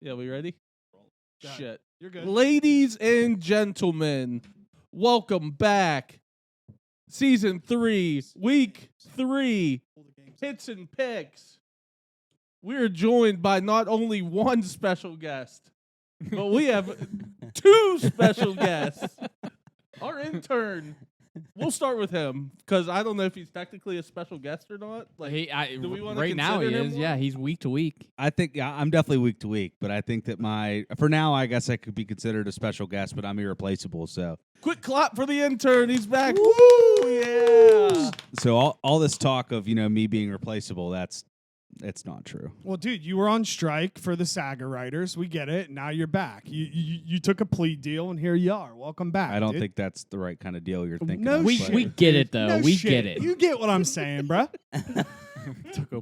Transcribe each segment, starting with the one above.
Yeah, we ready? Shit. You're good. Ladies and gentlemen, welcome back. Season 3, Week 3, Hits and Picks. We're joined by not only one special guest, but we have two special guests. Our intern. We'll start with him because I don't know if he's technically a special guest or not. Like, do we want to right now he consider him is. one? Yeah, he's week to week. I think I'm definitely week to week, but I think that for now, I guess I could be considered a special guest, but I'm irreplaceable. So, Quick clap for the intern. He's back. Woo! Yeah. so all this talk of me being replaceable, it's not true. Well, dude, you were on strike for the Saga writers. We get it. Now you're back. You took a plea deal, and here you are. Welcome back. I don't dude. think that's the right kind of deal you're thinking. No of, We but we get it though. No we shit. get it. You get what I'm saying, bruh.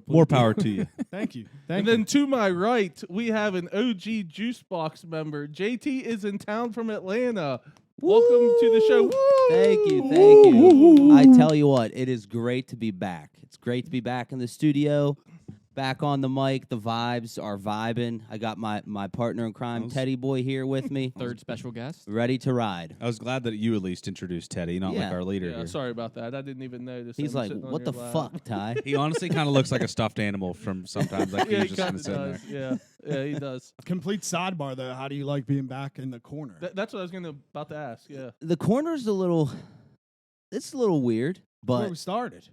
more power to you. Thank you. And then to my right, we have an OG Juice Box member. JT is in town from Atlanta. Welcome to the show. Thank you. I tell you what, it is great to be back. It's great to be back in the studio, back on the mic. The vibes are vibing. I got my partner in crime, Teddy Boy, here with me. Third special guest. Ready to ride. I was glad that you at least introduced Teddy, not like Yeah. our leader Yeah, here. sorry about that. I didn't even notice. He's him like, sitting on what the your lap. fuck, Ty? He honestly kind of looks like a stuffed animal from sometimes. Like Yeah, he's he just kind gonna of sit there. does. Yeah, he does. Complete sidebar, though. How do you like being back in the corner? That's what I was about to ask. Yeah. The corner's it's a little weird, Where we but started.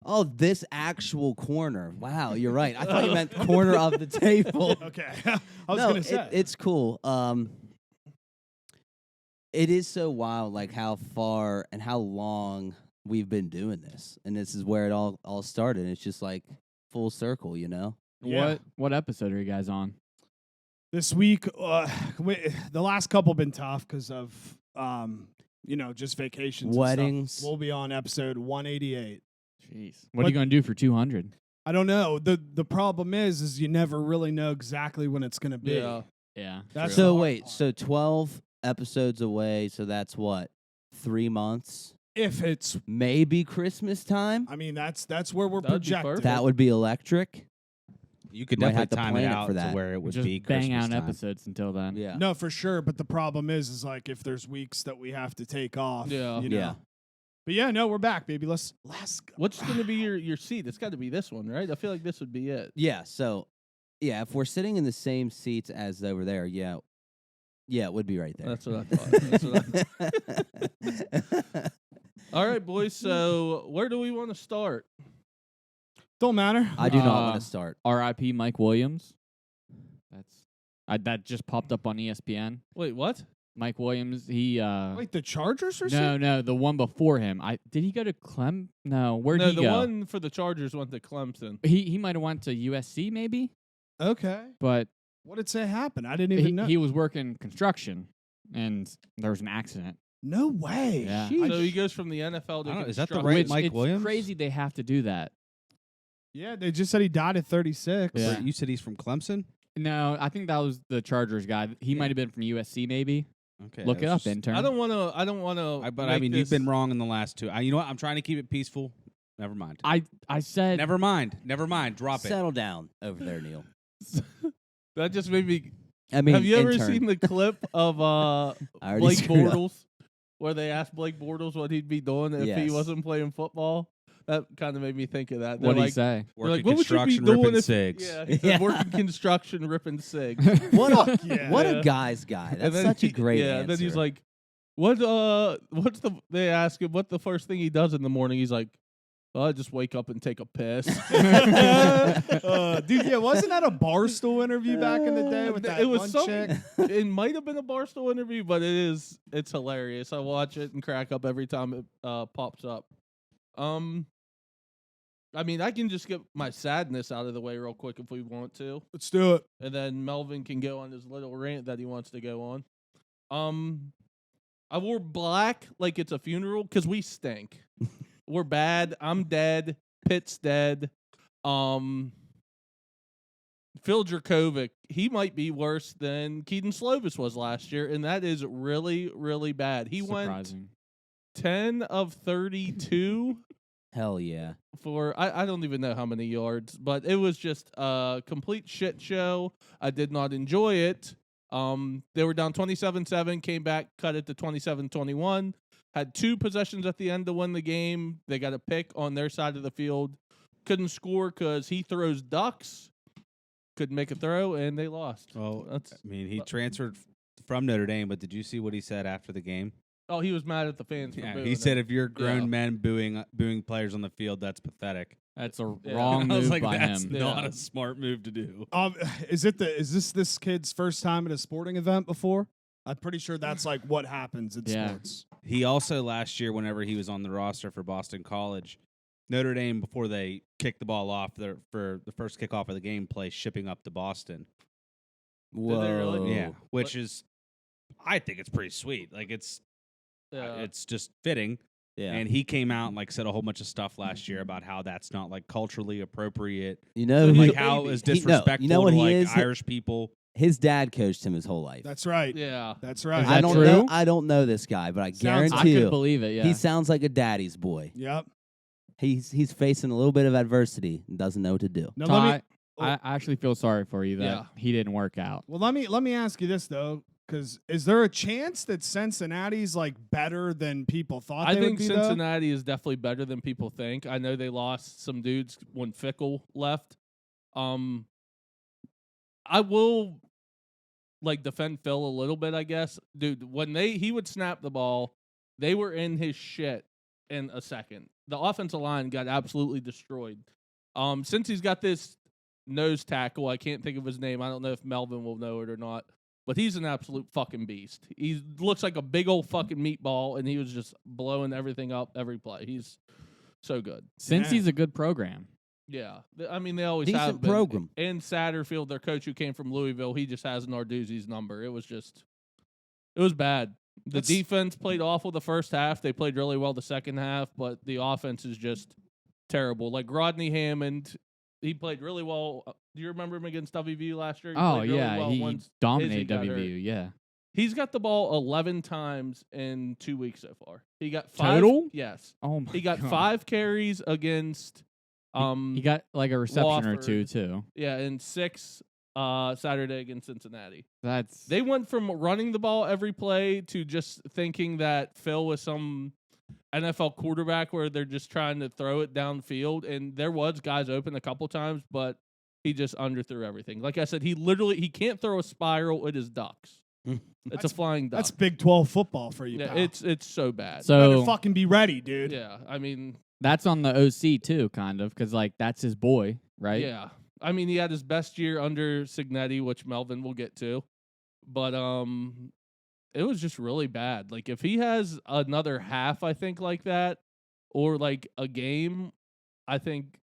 oh, this actual corner. Wow, you're right. I thought you meant corner of the table. Okay. I was No, going to say. it's cool. It is so wild, like how far and how long we've been doing this, and this is where it all started. It's just like full circle, you know. Yeah. What episode are you guys on? This week, the last couple been tough because of, just vacations and Weddings. stuff. We'll be on episode 188. Jeez. What are you going to do for 200? I don't know. The problem is you never really know exactly when it's going to be. Yeah. Yeah. That's true. the So hard wait, part. so 12 episodes away. So that's what, 3 months? If it's, Maybe Christmas time. I mean, that's where we're That'd be projecting. perfect. That would be electric. You could Might have definitely to time it plan it out for to that. where it would Just be bang Christmas out time. episodes until then. Yeah. No, for sure. But the problem is like if there's weeks that we have to take off. Yeah. You know? Yeah. But yeah, no, we're back, baby. Let's go. What's going to be your seat? It's got to be this one, right? I feel like this would be it. Yeah. So, yeah, if we're sitting in the same seats as over there, yeah, it would be right there. That's what I thought. That's what I All right, boys. So where do we want to start? Don't matter. I do not want to start. R.I.P. Mike Williams. That just popped up on ESPN. Wait, what? Mike Williams. He Wait, the Chargers or no, something? the one before him. Did he go to Clem? No, where'd No, he the go? one for the Chargers went to Clemson. He might have went to USC maybe, Okay. but What did say happened? I didn't even know. he was working construction and there was an accident. No way. Yeah. So he goes from the NFL I to don't know, is that the construction. right Which Mike it's Williams? crazy they have to do that. Yeah, they just said he died at 36. Yeah. Wait, you said he's from Clemson? No, I think that was the Chargers guy. He might have been from USC maybe. Okay. Look I it was up, just- intern. I don't want to. But I mean, you've been wrong in the last two. You know what? I'm trying to keep it peaceful. Never mind. I said Never mind. Drop it. Settle down over there, Neil. That just made me. I mean, Have you ever intern. seen the clip of I already Blake screwed up. Bortles, where they asked Blake Bortles what he'd be doing if he Yes. wasn't playing football? That kind of made me think of that. what did They're he say? they're like, Working what would you be construction, doing ripping if? cigs. Yeah, he said working construction, ripping cigs. What a Yeah. what Yeah. a guy's guy. And That's then such a he- great yeah. answer. Then he's like, "What's They ask him what the first thing he does in the morning. He's like, "Oh, I just wake up and take a piss." Dude, yeah, wasn't that a Barstool interview back in the day with that It was one some- chick? It might have been a Barstool interview, but it's hilarious. I watch it and crack up every time it pops up. I mean, I can just get my sadness out of the way real quick if we want to, Let's do it. and then Melvin can go on his little rant that he wants to go on. I wore black like it's a funeral because we stink. We're bad. I'm dead. Pitt's dead. Phil Dracovic, he might be worse than Keaton Slovis was last year, and that is really, really bad. He went Surprising. 10 of 32 Hell yeah. for I don't even know how many yards, but it was just a complete shit show. I did not enjoy it. They were down 27-7, came back, cut it to 27-21, had 2 possessions at the end to win the game. They got a pick on their side of the field. Couldn't score because he throws ducks. Couldn't make a throw, and they lost. Well, That's, I mean, he transferred from Notre Dame, but did you see what he said after the game? oh, he was mad at the fans. For Yeah, booing he said him. if you're grown Yeah. men booing players on the field, that's pathetic. That's a Yeah. wrong I was move like, by that's him. not Yeah. a smart move to do. Is this kid's first time at a sporting event before? I'm pretty sure that's like what happens in Yeah. sports. He also last year, whenever he was on the roster for Boston College, Notre Dame, before they kicked the ball off for the first kickoff of the game, play shipping up to Boston. Whoa. they really? Yeah, which is, I think it's pretty sweet. Like it's just fitting. Yeah. And he came out and like said a whole bunch of stuff last year about how that's not like culturally appropriate, you know, So who- like he's a how it baby. was He- no, disrespectful you know what to he like is? Irish people. his dad coached him his whole life. That's right. Yeah. That's right. Is I that don't true? know. I don't know this guy, but I Sounds- I guarantee couldn't you, believe it. Yeah. he sounds like a daddy's boy. Yep. He's facing a little bit of adversity and doesn't know what to do. Now Ty, oh. I actually feel sorry for you that Yeah. he didn't work out. let me ask you this though, because is there a chance that Cincinnati's like better than people thought? I they think would be, though? Cincinnati is definitely better than people think. I know they lost some dudes when Fickle left. I will like defend Phil a little bit, I guess. Dude, when he would snap the ball, they were in his shit in a second. The offensive line got absolutely destroyed. Since he's got this nose tackle, I can't think of his name. I don't know if Melvin will know it or not. But he's an absolute fucking beast. He looks like a big old fucking meatball, and he was just blowing everything up every play. He's so good. Since Yeah. he's a good program. Yeah. I mean, they always have Decent been. program. And Satterfield, their coach who came from Louisville, he just has Narduzzi's number. It was bad. The That's- defense played awful the first half. They played really well the second half, but the offense is just terrible. Like Rodney Hammond, he played really well. Do you remember him against WVU last year? He Oh, played really yeah. well He once dominated got hurt. WVU. Yeah. He's got the ball 11 times in 2 weeks so far. He got 5. Total? Yes. Oh, my He got God. 5 carries against He got like a reception or Wofford. two, too. yeah, and 6 Saturday against Cincinnati. That's. They went from running the ball every play to just thinking that Phil was some NFL quarterback where they're just trying to throw it downfield, and there was guys open a couple times, but he just underthrew everything. Like I said, he can't throw a spiral. It is ducks. It's a flying duck. That's Big 12 football for you. yeah, pal. it's so bad. Better so fucking be ready, dude. yeah, I mean, that's on the OC, too, kind of, because, like, that's his boy, right? yeah. I mean, he had his best year under Signetti, which Melvin will get to. But it was just really bad. Like if he has another half, I think like that, or like a game, I think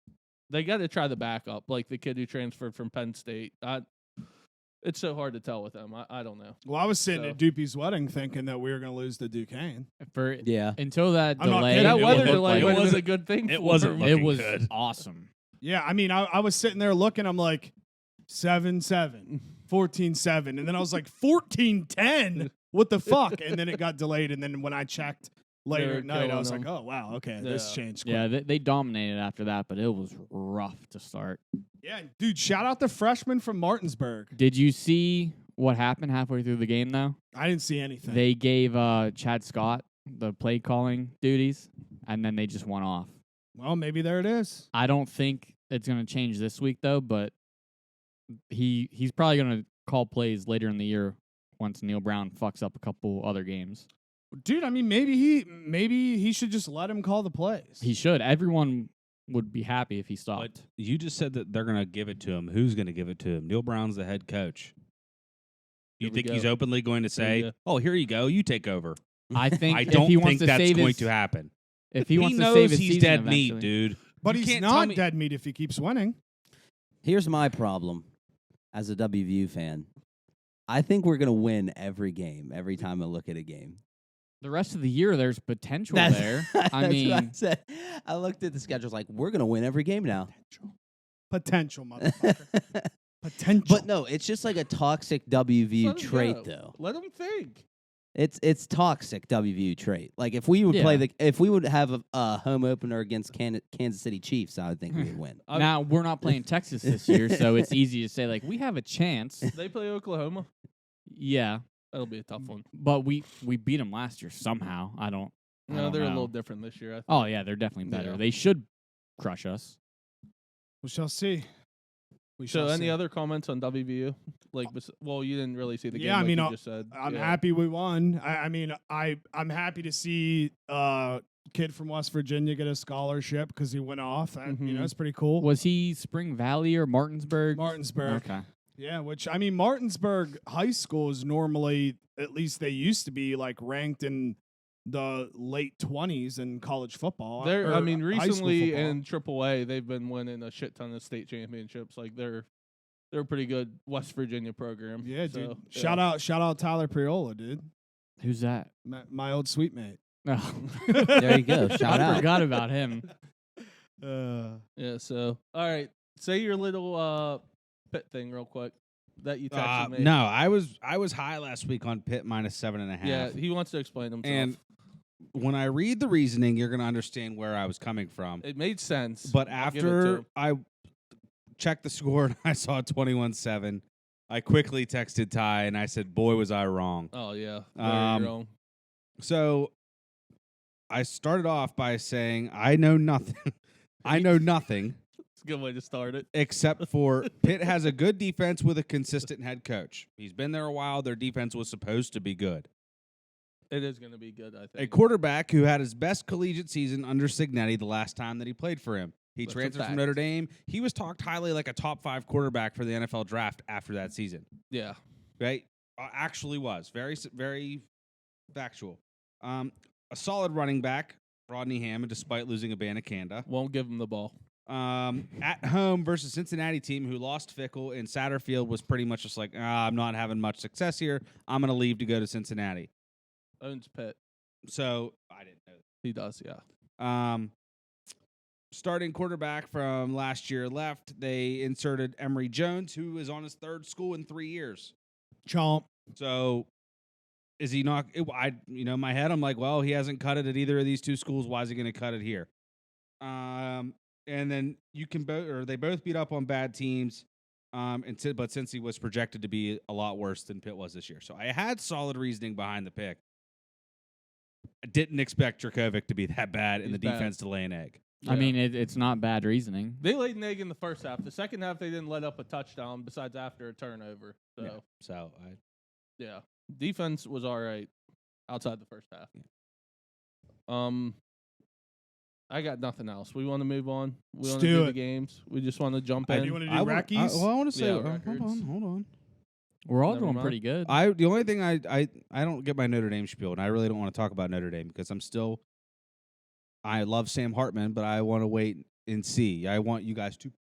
they got to try the backup, like the kid who transferred from Penn State. It's so hard to tell with them. I don't know. Well, I was sitting So- at Doopy's wedding thinking that we were going to lose to Duquesne. For Yeah. Until that I'm not delay. kidding. That it weather looked delay like- was a good thing. it for wasn't him. looking It was good. awesome. Yeah, I mean, I was sitting there looking. I'm like, 7-7, 14-7. And then I was like, 14-10. What the fuck? And then it got delayed. And then when I checked later were at night, I killing was them. like, oh, wow, okay, this Yeah. changed quick. Yeah, they dominated after that, but it was rough to start. Yeah, dude, shout out the freshman from Martinsburg. Did you see what happened halfway through the game, though? I didn't see anything. They gave Chad Scott the play calling duties, and then they just went off. Well, maybe there it is. I don't think it's going to change this week, though, but he's probably going to call plays later in the year once Neil Brown fucks up a couple other games. Dude, I mean, maybe he should just let him call the plays. He should. Everyone would be happy if he But stopped. you just said that they're going to give it to him. Who's going to give it to him? Neil Brown's the head coach. You Here we think he's go. openly going to Here we say, go. "Oh, here you go, you take over"? I think I if don't he wants think to that's save going his, to happen. if he wants to knows save his he's season dead meat, eventually- dude. but You he's can't tell not me- dead meat if he keeps winning. Here's my problem as a WVU fan. I think we're going to win every game, every time I look at a game. The rest of the year, there's potential That's- there. that's I what mean, said. I looked at the schedule, like, we're going to win every game now. Potential, motherfucker. Potential. But no, it's just like a toxic WVU Let him trait, go. though. Let him think. It's toxic WVU trait. Like if we would if we would have a home opener against Kansas City Chiefs, I would think we would win. Now we're not playing Texas this year, so it's easy to say like we have a chance. They play Oklahoma. Yeah, That'll be a tough one. but we beat them last year somehow. I don't No, they're a know. little different this year. I think. Oh yeah, they're definitely better. Yeah. They should crush us. We shall see. We So, shall any see. other comments on WVU? Like, well, you didn't really see the game. Yeah, I like mean, you just said. I'm Yeah. happy we won. I'm happy to see kid from West Virginia get a scholarship because he went off. Mhm. It's pretty cool. Was he Spring Valley or Martinsburg? Martinsburg. Okay. Yeah, which I mean, Martinsburg High School is normally, at least they used to be, like ranked in the late 20s in college football. They're, I or mean, high school recently football. in AAA, they've been winning a shit ton of state championships. Like, they're a pretty good West Virginia program. Yeah, So, dude. yeah. Shout out Tyler Priola, dude. Who's that? My old sweet mate. Oh. There you go. Shout I out. forgot about him. Yeah, so, all right. Say your little Pitt thing real quick that you texted me. No, I was high last week on Pitt minus 7.5. Yeah, he wants to explain himself. And when I read the reasoning, you're going to understand where I was coming from. it made sense. But I'll give it to after him. I checked the score and I saw 21-7, I quickly texted Ty and I said, "Boy, was I wrong." Oh, yeah. Very wrong. So I started off by saying, I know nothing. I know nothing It's a good way to start it. except for Pitt has a good defense with a consistent head coach. He's been there a while. Their defense was supposed to be good. It is going to be good, I A think. quarterback who had his best collegiate season under Signetti the last time that he played for him. He That's a transferred from fact. Notre Dame. He was talked highly like a top 5 quarterback for the NFL draft after that season. Yeah. Right? Actually was. Very factual. A solid running back, Rodney Hammond, despite losing a Banacanda. Won't give him the ball. At home versus Cincinnati team who lost Fickle and Satterfield was pretty much just like, I'm not having much success here. I'm going to leave to go to Cincinnati. Owns Pitt. So I didn't know He does, yeah. that. Starting quarterback from last year left. They inserted Emory Jones, who is on his 3rd school in 3 years. Chomp. So is he not? In my head, I'm like, well, he hasn't cut it at either of these 2 schools. Why is he going to cut it here? And then they both beat up on bad teams. But since he was projected to be a lot worse than Pitt was this year, so I had solid reasoning behind the pick. I didn't expect Dracovic to be that bad and He's the bad. defense to lay an egg. I Yeah. mean, it's not bad reasoning. They laid an egg in the first half. The second half, they didn't let up a touchdown besides after a turnover. So, Yeah. So yeah. Defense was all right outside the first half. I got nothing else. We want to move on. We want to do do it. the games. We just want to jump Do in. you want to do I Rockies? want to say, Yeah, hold records. on. We're all Never doing mind. pretty good. The only thing I don't get my Notre Dame spiel, and I really don't want to talk about Notre Dame because I love Sam Hartman, but I want to wait and see. I want you guys to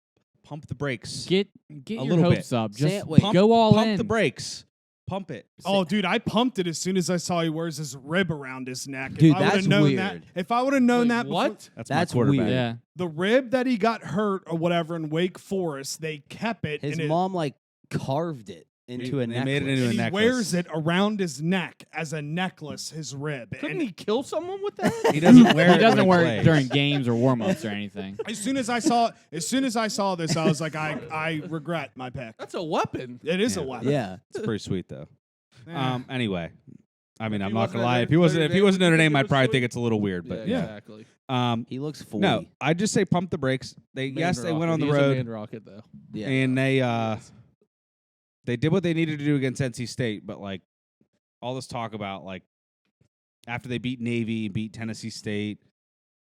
pump the brakes. Get A your little hopes bit. up. Just Wait. go all pump in. the brakes. Pump it. Oh, dude, I pumped it as soon as I saw he wears his rib around his neck. Dude, if I would've that's known weird. That, if I would have known Wait, that before, what? That's That's my quarterback. weird. Yeah. the rib that he got hurt or whatever in Wake Forest, they kept it. His and mom like carved it into a They necklace. made it into a he necklace. wears it around his neck as a necklace, his rib. Couldn't And he kill someone with that? He doesn't wear He it. doesn't when wear plays. it during games or warm-ups or anything. as soon as I saw this, I was like, I regret my pick. That's a weapon. It is a Yeah. weapon. Yeah. It's pretty sweet though. Yeah. Anyway, I mean, If I'm he not wasn't gonna at lie. Notre- If he wasn't Notre Dame, Notre would you Dame, think I'd it was probably sweet? think it's a little weird. But yeah, exactly. He looks 40. no, I just say pump the brakes. They Man they went rocket. on the He's a road man rocket, though. Yeah. and they did what they needed to do against NC State. But like all this talk about like after they beat Navy, beat Tennessee State.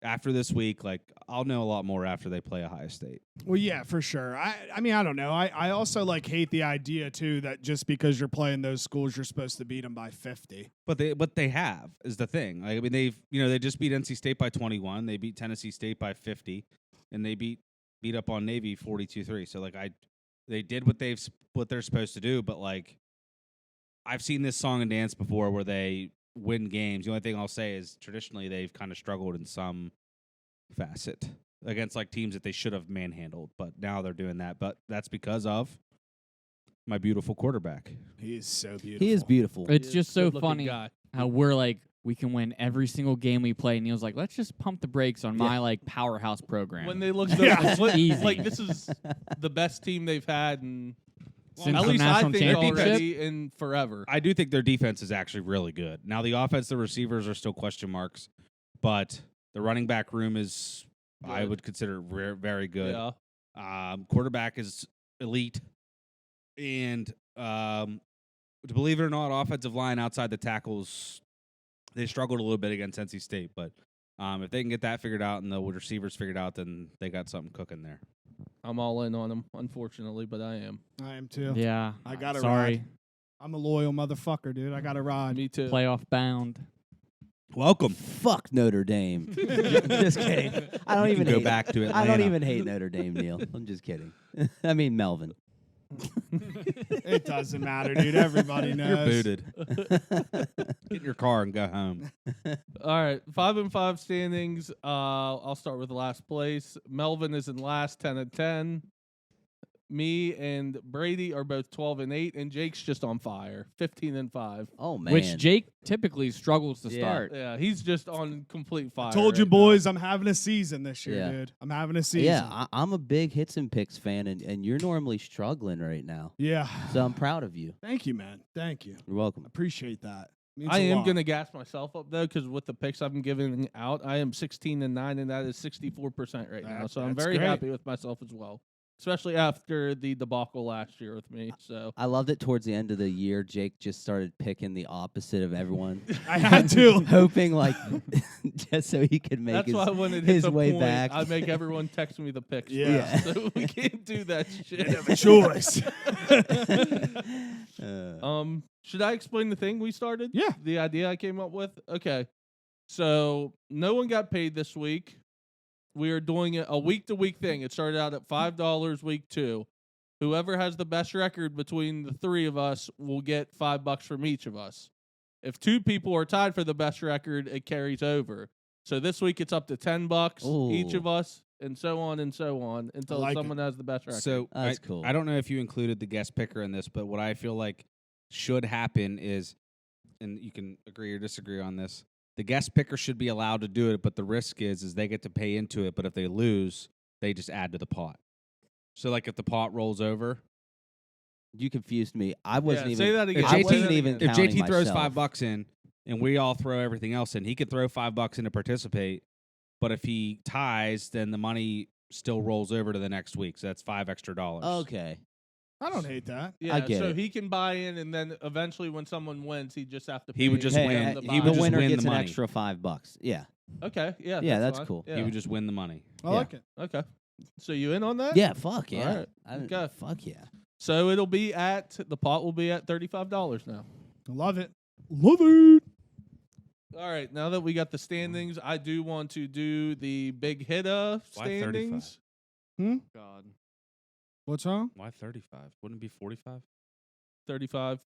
After this week, like I'll know a lot more after they play Ohio State. Well, yeah, for sure. I mean, I don't know. I also like hate the idea too that just because you're playing those schools, you're supposed to beat them by 50. But they have is the thing. Like, I mean, they just beat NC State by 21. They beat Tennessee State by 50, and they beat up on Navy 42-3. So like they did what they're supposed to do. But like I've seen this song and dance before where they win games. The only thing I'll say is traditionally they've kind of struggled in some facet against like teams that they should have manhandled. But now they're doing that. But that's because of my beautiful quarterback. He is so beautiful. He is beautiful. It's He is just a so good-looking funny guy. how we're like, we can win every single game we play. Neil's like, let's just pump the brakes on my like powerhouse program. When they look Yeah. Easy. like this is the best team they've had in Since at the least I national think championship? already in forever. I do think their defense is actually really good. Now the offense, the receivers are still question marks, but the running back room is, I Good. would consider very good. Yeah. Quarterback is elite, and believe it or not, offensive line outside the tackles, they struggled a little bit against NC State. But if they can get that figured out and the receivers figured out, then they got something cooking there. I'm all in on them, unfortunately, but I am. I am too. Yeah. I got to Sorry. ride. I'm a loyal motherfucker, dude. I got to ride. Me too. Playoff bound. Welcome. Fuck Notre Dame. Just kidding. I don't You even can go hate, back to Atlanta. I don't even hate Notre Dame, Neil. I'm just kidding. I mean Melvin. It doesn't matter, dude. Everybody knows. You're booted. Get in your car and go home. All right, 5-5 standings. I'll start with last place. Melvin is in last, 10-10. Me and Brady are both 12-8, and Jake's just on fire, 15-5. Oh man. Which Jake typically struggles to Yeah. start. Yeah, he's just on complete fire. Told you, right now. boys, I'm having a season this year, Yeah. dude. I'm having a season. Yeah, I'm a big Hits and Picks fan, and you're normally struggling right now. Yeah. So I'm proud of you. Thank you, man. Thank you. You're welcome. Appreciate that. Means I a am lot. gonna gas myself up though, because with the picks I've been giving out, I am 16-9, and that is 64% right now. So I'm That's very great. happy with myself as well, especially after the debacle last year with me. So I loved it towards the end of the year. Jake just started picking the opposite of everyone, I had to. hoping like just so he could make that's his, why when it hits his a way point, back. I make everyone text me the picks. Yeah. first, so we can't do that shit. Have a choice. Should I explain the thing we started? Yeah. The idea I came up with? Okay. So no one got paid this week. We are doing a week-to-week thing. It started out at $5 week 2. Whoever has the best record between the three of us will get $5 from each of us. If 2 people are tied for the best record, it carries over. So this week it's up to $10 each Ooh. of us, and so on until like someone has the best record. So That's cool. I don't know if you included the guest picker in this, but what I feel like should happen is, and you can agree or disagree on this, the guest picker should be allowed to do it, but the risk is they get to pay into it, but if they lose, they just add to the pot. So like if the pot rolls over, You confused me. I wasn't even. say that again. If I JT wasn't even. if counting JT throws myself. $5 in and we all throw everything else in, he could throw $5 in to participate, but if he ties, then the money still rolls over to the next week. So that's $5 extra. Okay. I don't hate that. Yeah, get so it. he can buy in, and then eventually when someone wins, he just have to pay. He would just in win. the He buy. would the just winner win gets the an money. extra $5. Yeah. Okay, yeah. Yeah, that's fine. cool. Yeah. He would just win the money. I Yeah. like it. Okay. So you in on that? Yeah. Fuck yeah. All right. Okay. Fuck yeah. So it'll be the pot will be at $35 now. I love it. Love it. All right. Now that we got the standings, I do want to do the big hitter Why 35? standings. God. What's wrong? Why 35? Wouldn't it be 45? 35.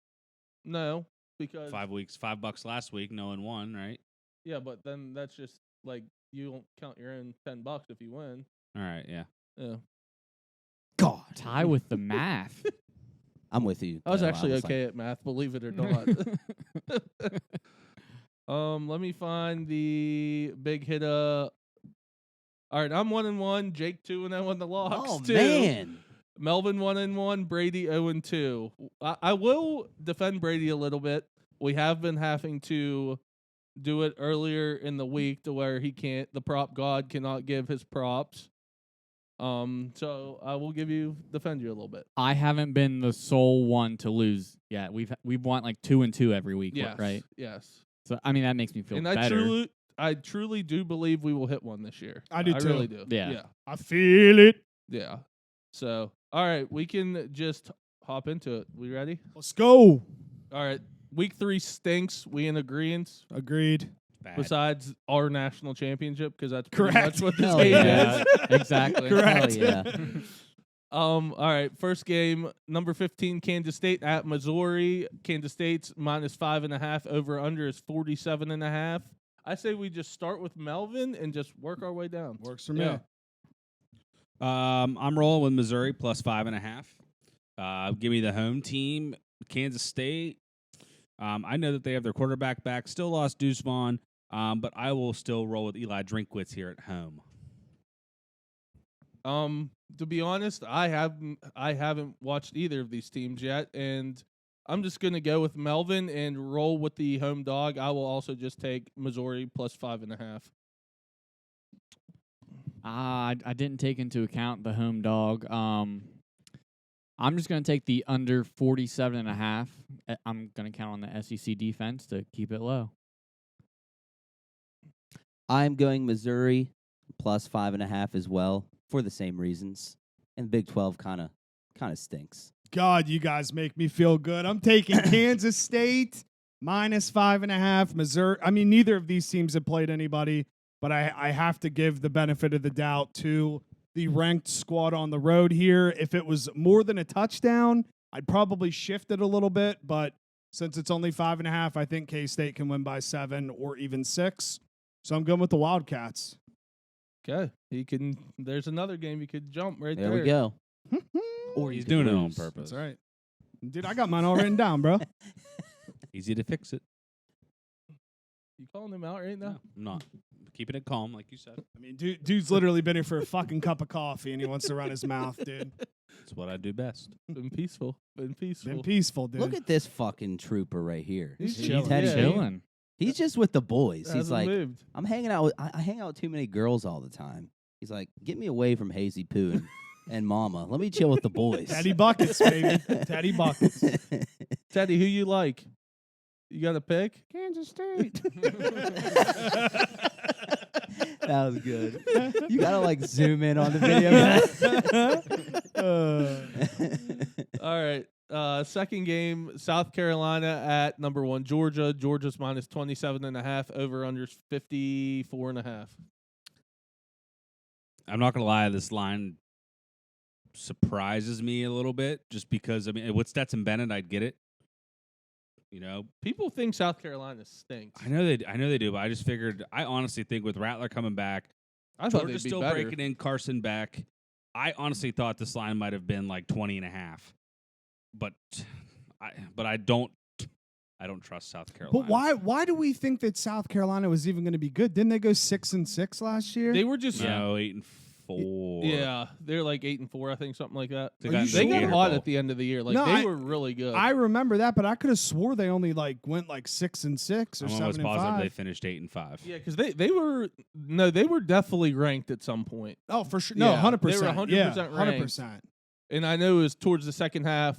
No, because 5 weeks, $5 last week, no one won, right? yeah, but then that's just like you don't count your own $10 if you win. All right, yeah. Yeah. God. Tie with the math. I'm with you. I was though. actually was okay at math, believe it or not. Let me find the big hitter. All right, I'm 1-1. Jake 2-0 on the locks. Oh too. man. Melvin 1-1. Brady 0-2. I will defend Brady a little bit. We have been having to do it earlier in the week to where the prop god cannot give his props. So I will defend you a little bit. I haven't been the sole one to lose yet. We've won like 2-2 every week, Yes. right? Yes. So I mean that makes me feel And better. I truly do believe we will hit one this year. I do I too. really do. Yeah. Yeah. I feel it. Yeah. So, all right, we can just hop into it. We ready? Let's go. All right. Week 3 stinks. We in agreement. Agreed. Bad. Besides our national championship, because that's pretty Correct. much what this Hell game yeah. is. Exactly. Correct. Hell yeah. All right. First game, number 15, Kansas State at Missouri. Kansas State's -5.5. Over under is 47.5. I say we just start with Melvin and just work our way down. Works for me. Yeah. I'm rolling with Missouri +5.5. Give me the home team, Kansas State. I know that they have their quarterback back. Still lost Deuce Vaughn, but I will still roll with Eli Drinkwitz here at home. To be honest, I haven't watched either of these teams yet, and I'm just gonna go with Melvin and roll with the home dog. I will also just take Missouri plus 5.5. I didn't take into account the home dog. I'm just going to take the under 47.5. I'm going to count on the SEC defense to keep it low. I'm going Missouri plus 5.5 as well for the same reasons. And Big 12 kind of stinks. God, you guys make me feel good. I'm taking Kansas State minus 5.5. Missouri. I mean, neither of these teams have played anybody, but I have to give the benefit of the doubt to the ranked squad on the road here. If it was more than a touchdown, I'd probably shift it a little bit, but since it's only 5.5, I think K-State can win by 7 or even 6. So I'm going with the Wildcats. Okay, there's another game you could jump right there. There we go. Or he's could doing it on lose. purpose. That's right. Dude, I got mine all written down, bro. Easy to fix it. You calling him out right No, now? I'm not. Keeping it calm, like you said. I mean, dude's literally been here for a fucking cup of coffee, and he wants to run his mouth, dude. That's what I do best. Been peaceful. Been peaceful. Been peaceful, dude. Look at this fucking trooper right here. He's chilling. Teddy Yeah, B. Chilling. He's just with the boys. He's Hasn't like, moved. I'm hanging out with I hang out with too many girls all the time. He's like, get me away from Hazy Poo and Mama. Let me chill with the boys. Teddy Buckets, baby. Teddy Buckets. Teddy, who you like? You got a pick? Kansas State. That was good. You gotta like zoom in on the video. All right. Second game, South Carolina at number 1 Georgia. Georgia's minus 27.5. Over under 54.5. I'm not gonna lie, this line surprises me a little bit, just because I mean, with Stetson Bennett, I'd get it. You know, People think South Carolina stinks. I know they do, but I just figured. I honestly think with Rattler coming back, I thought Georgia's they'd be still better. breaking in Carson Beck. I honestly thought this line might have been like 20.5, but I don't trust South Carolina. But why do we think that South Carolina was even going to be good? Didn't they go 6-6 last year? They were just No, 8-4. Yeah, they're like 8-4, I think, something like that. They Are got you in the They sure? got Gator hot Bowl. at the end of the year. Like No, they I- were really good. I remember that, but I could have swore they only like went like 6-6 or I'm almost 7-5. positive they finished 8-5. Yeah, because they were definitely ranked at some point, Oh, for sure. No, Yeah, 100%. they were 100% yeah, ranked. 100%. and I know it was towards the second half.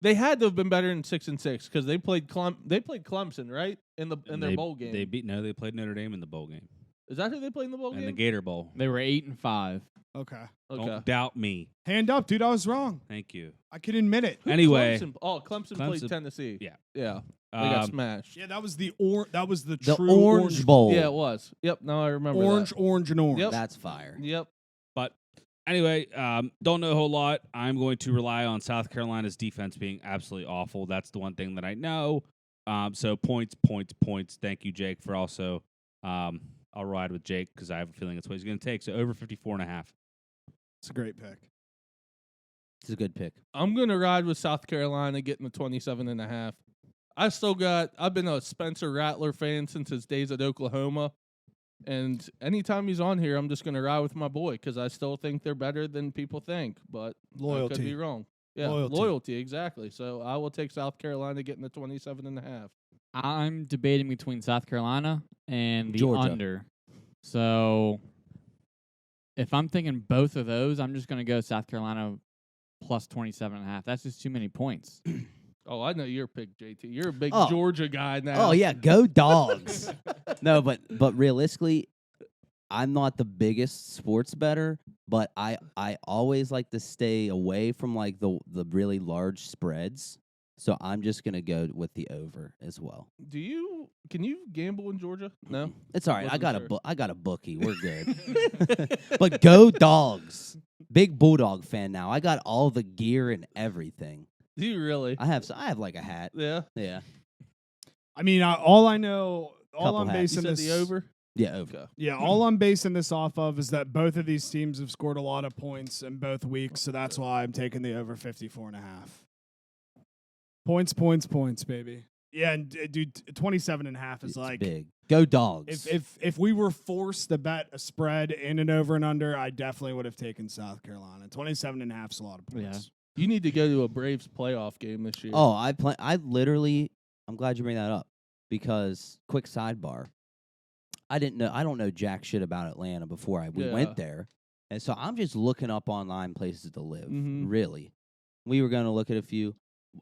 They had to have been better than 6-6 because they played Clemson, right, in their bowl game. They played Notre Dame in the bowl game Is that who they played in the bowl and game? the Gator Bowl. They were 8-5. Okay. Okay. Don't doubt me. Hand up, dude. I was wrong. Thank you. I can admit it. Who Anyway. Clemson played Clemson- Tennessee. Yeah. Yeah. They got Um, smashed. Yeah, that was the The true Orange Bowl. Yeah, it was. Yep. No, I remember orange, and orange. Yep. That's fire. that. Yep. But anyway, don't know a whole lot. I'm going to rely on South Carolina's defense being absolutely awful. That's the one thing that I know. So points. Thank you, Jake, for also. I'll ride with Jake because I have a feeling that's what he's going to take. So over 54.5. It's a great pick. It's a good pick. I'm gonna ride with South Carolina getting the 27.5. I've been a Spencer Rattler fan since his days at Oklahoma. And anytime he's on here, I'm just going to ride with my boy because I still think they're better than people think. But I could Loyalty. be wrong. Yeah, Loyalty. exactly. So I will take South Carolina getting the 27.5. I'm debating between South Carolina and the Georgia. under. So if I'm thinking both of those, I'm just going to go South Carolina plus 27.5. That's just too many points. Oh, I know your pick, JT. You're a big Oh. Georgia guy now. Oh yeah, go Dogs. No, but realistically, I'm not the biggest sports bettor, but I always like to stay away from like the really large spreads. So I'm just gonna go with the over as well. Can you gamble in Georgia? No. It's all right. Wasn't sure. I got a bookie. We're good. But go Dogs. Big Bulldog fan now. I got all the gear and everything. Do you really? I have like a hat. Yeah. Yeah. I mean, all I know, all Couple I'm hats. You basing said this the over? Yeah, over. Okay. Yeah, all I'm basing this off of is that both of these teams have scored a lot of points in both weeks, so that's why I'm taking the over 54.5. Points, baby. Yeah, and dude, 27.5 is It's like big. Go Dogs. if we were forced to bet a spread in and over and under, I definitely would have taken South Carolina. 27.5 is a lot of points. You need to go to a Braves playoff game this year. Oh, I'm glad you bring that up because quick sidebar. I don't know jack shit about Atlanta before we Yeah. went there. And so I'm just looking up online places to live, Mhm. really. We were going to look at a few.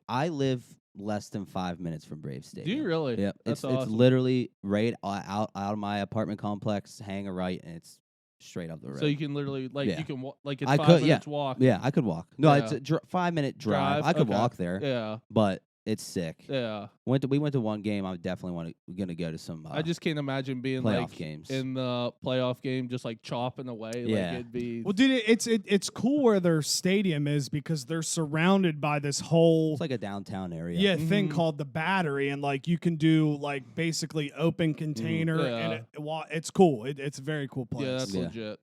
I live less than 5 minutes from Brave Do Stadium. you really? Yep. That's It's awesome. literally right out of my apartment complex, hang a right, and it's straight up the road. So you can literally Yeah. you can like it's I 5 could, minutes walk. Yeah, I could walk. No, Yeah. it's a 5-minute drive. I could okay. walk there, Yeah. but it's sick. Yeah. We went to one game. I definitely gonna go to some. I just can't imagine being playoff like games. in the playoff game just like chopping away. Yeah. Like it'd be Well, dude, it's cool where their stadium is because they're surrounded by this whole It's like a downtown area. thing Mhm. called the Battery, and like you can do like basically open container, and Yeah. it's cool. It's a very cool place. yeah, that's Yeah. legit.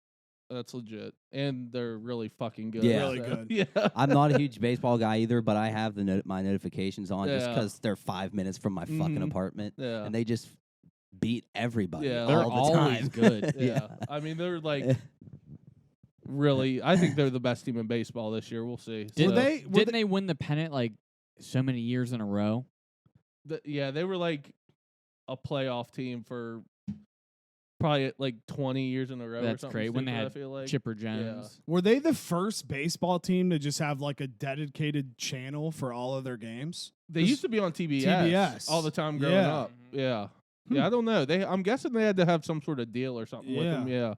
That's legit. And they're really fucking good. Yeah. Really good. Yeah. I'm not a huge baseball guy either, but I have my notifications on just Yeah. because they're 5 minutes from my fucking Mhm. apartment, Yeah. and they just beat everybody Yeah. They're all the always time. good. Yeah. I mean, they're like really. I think they're the best team in baseball this year. We'll see. Did So, Didn't they win the pennant like so many years in a row? yeah, they were like a playoff team for probably like 20 years in a row. That's or something great. When they stupid, had I feel like. Chipper Jones. Were they the first baseball team to just have like a dedicated channel for all of their games? They used to be on TBS, TBS. all the time growing Yeah. up. Yeah. Hmm. Yeah, I don't know. I'm guessing they had to have some sort of deal or something with them. Yeah.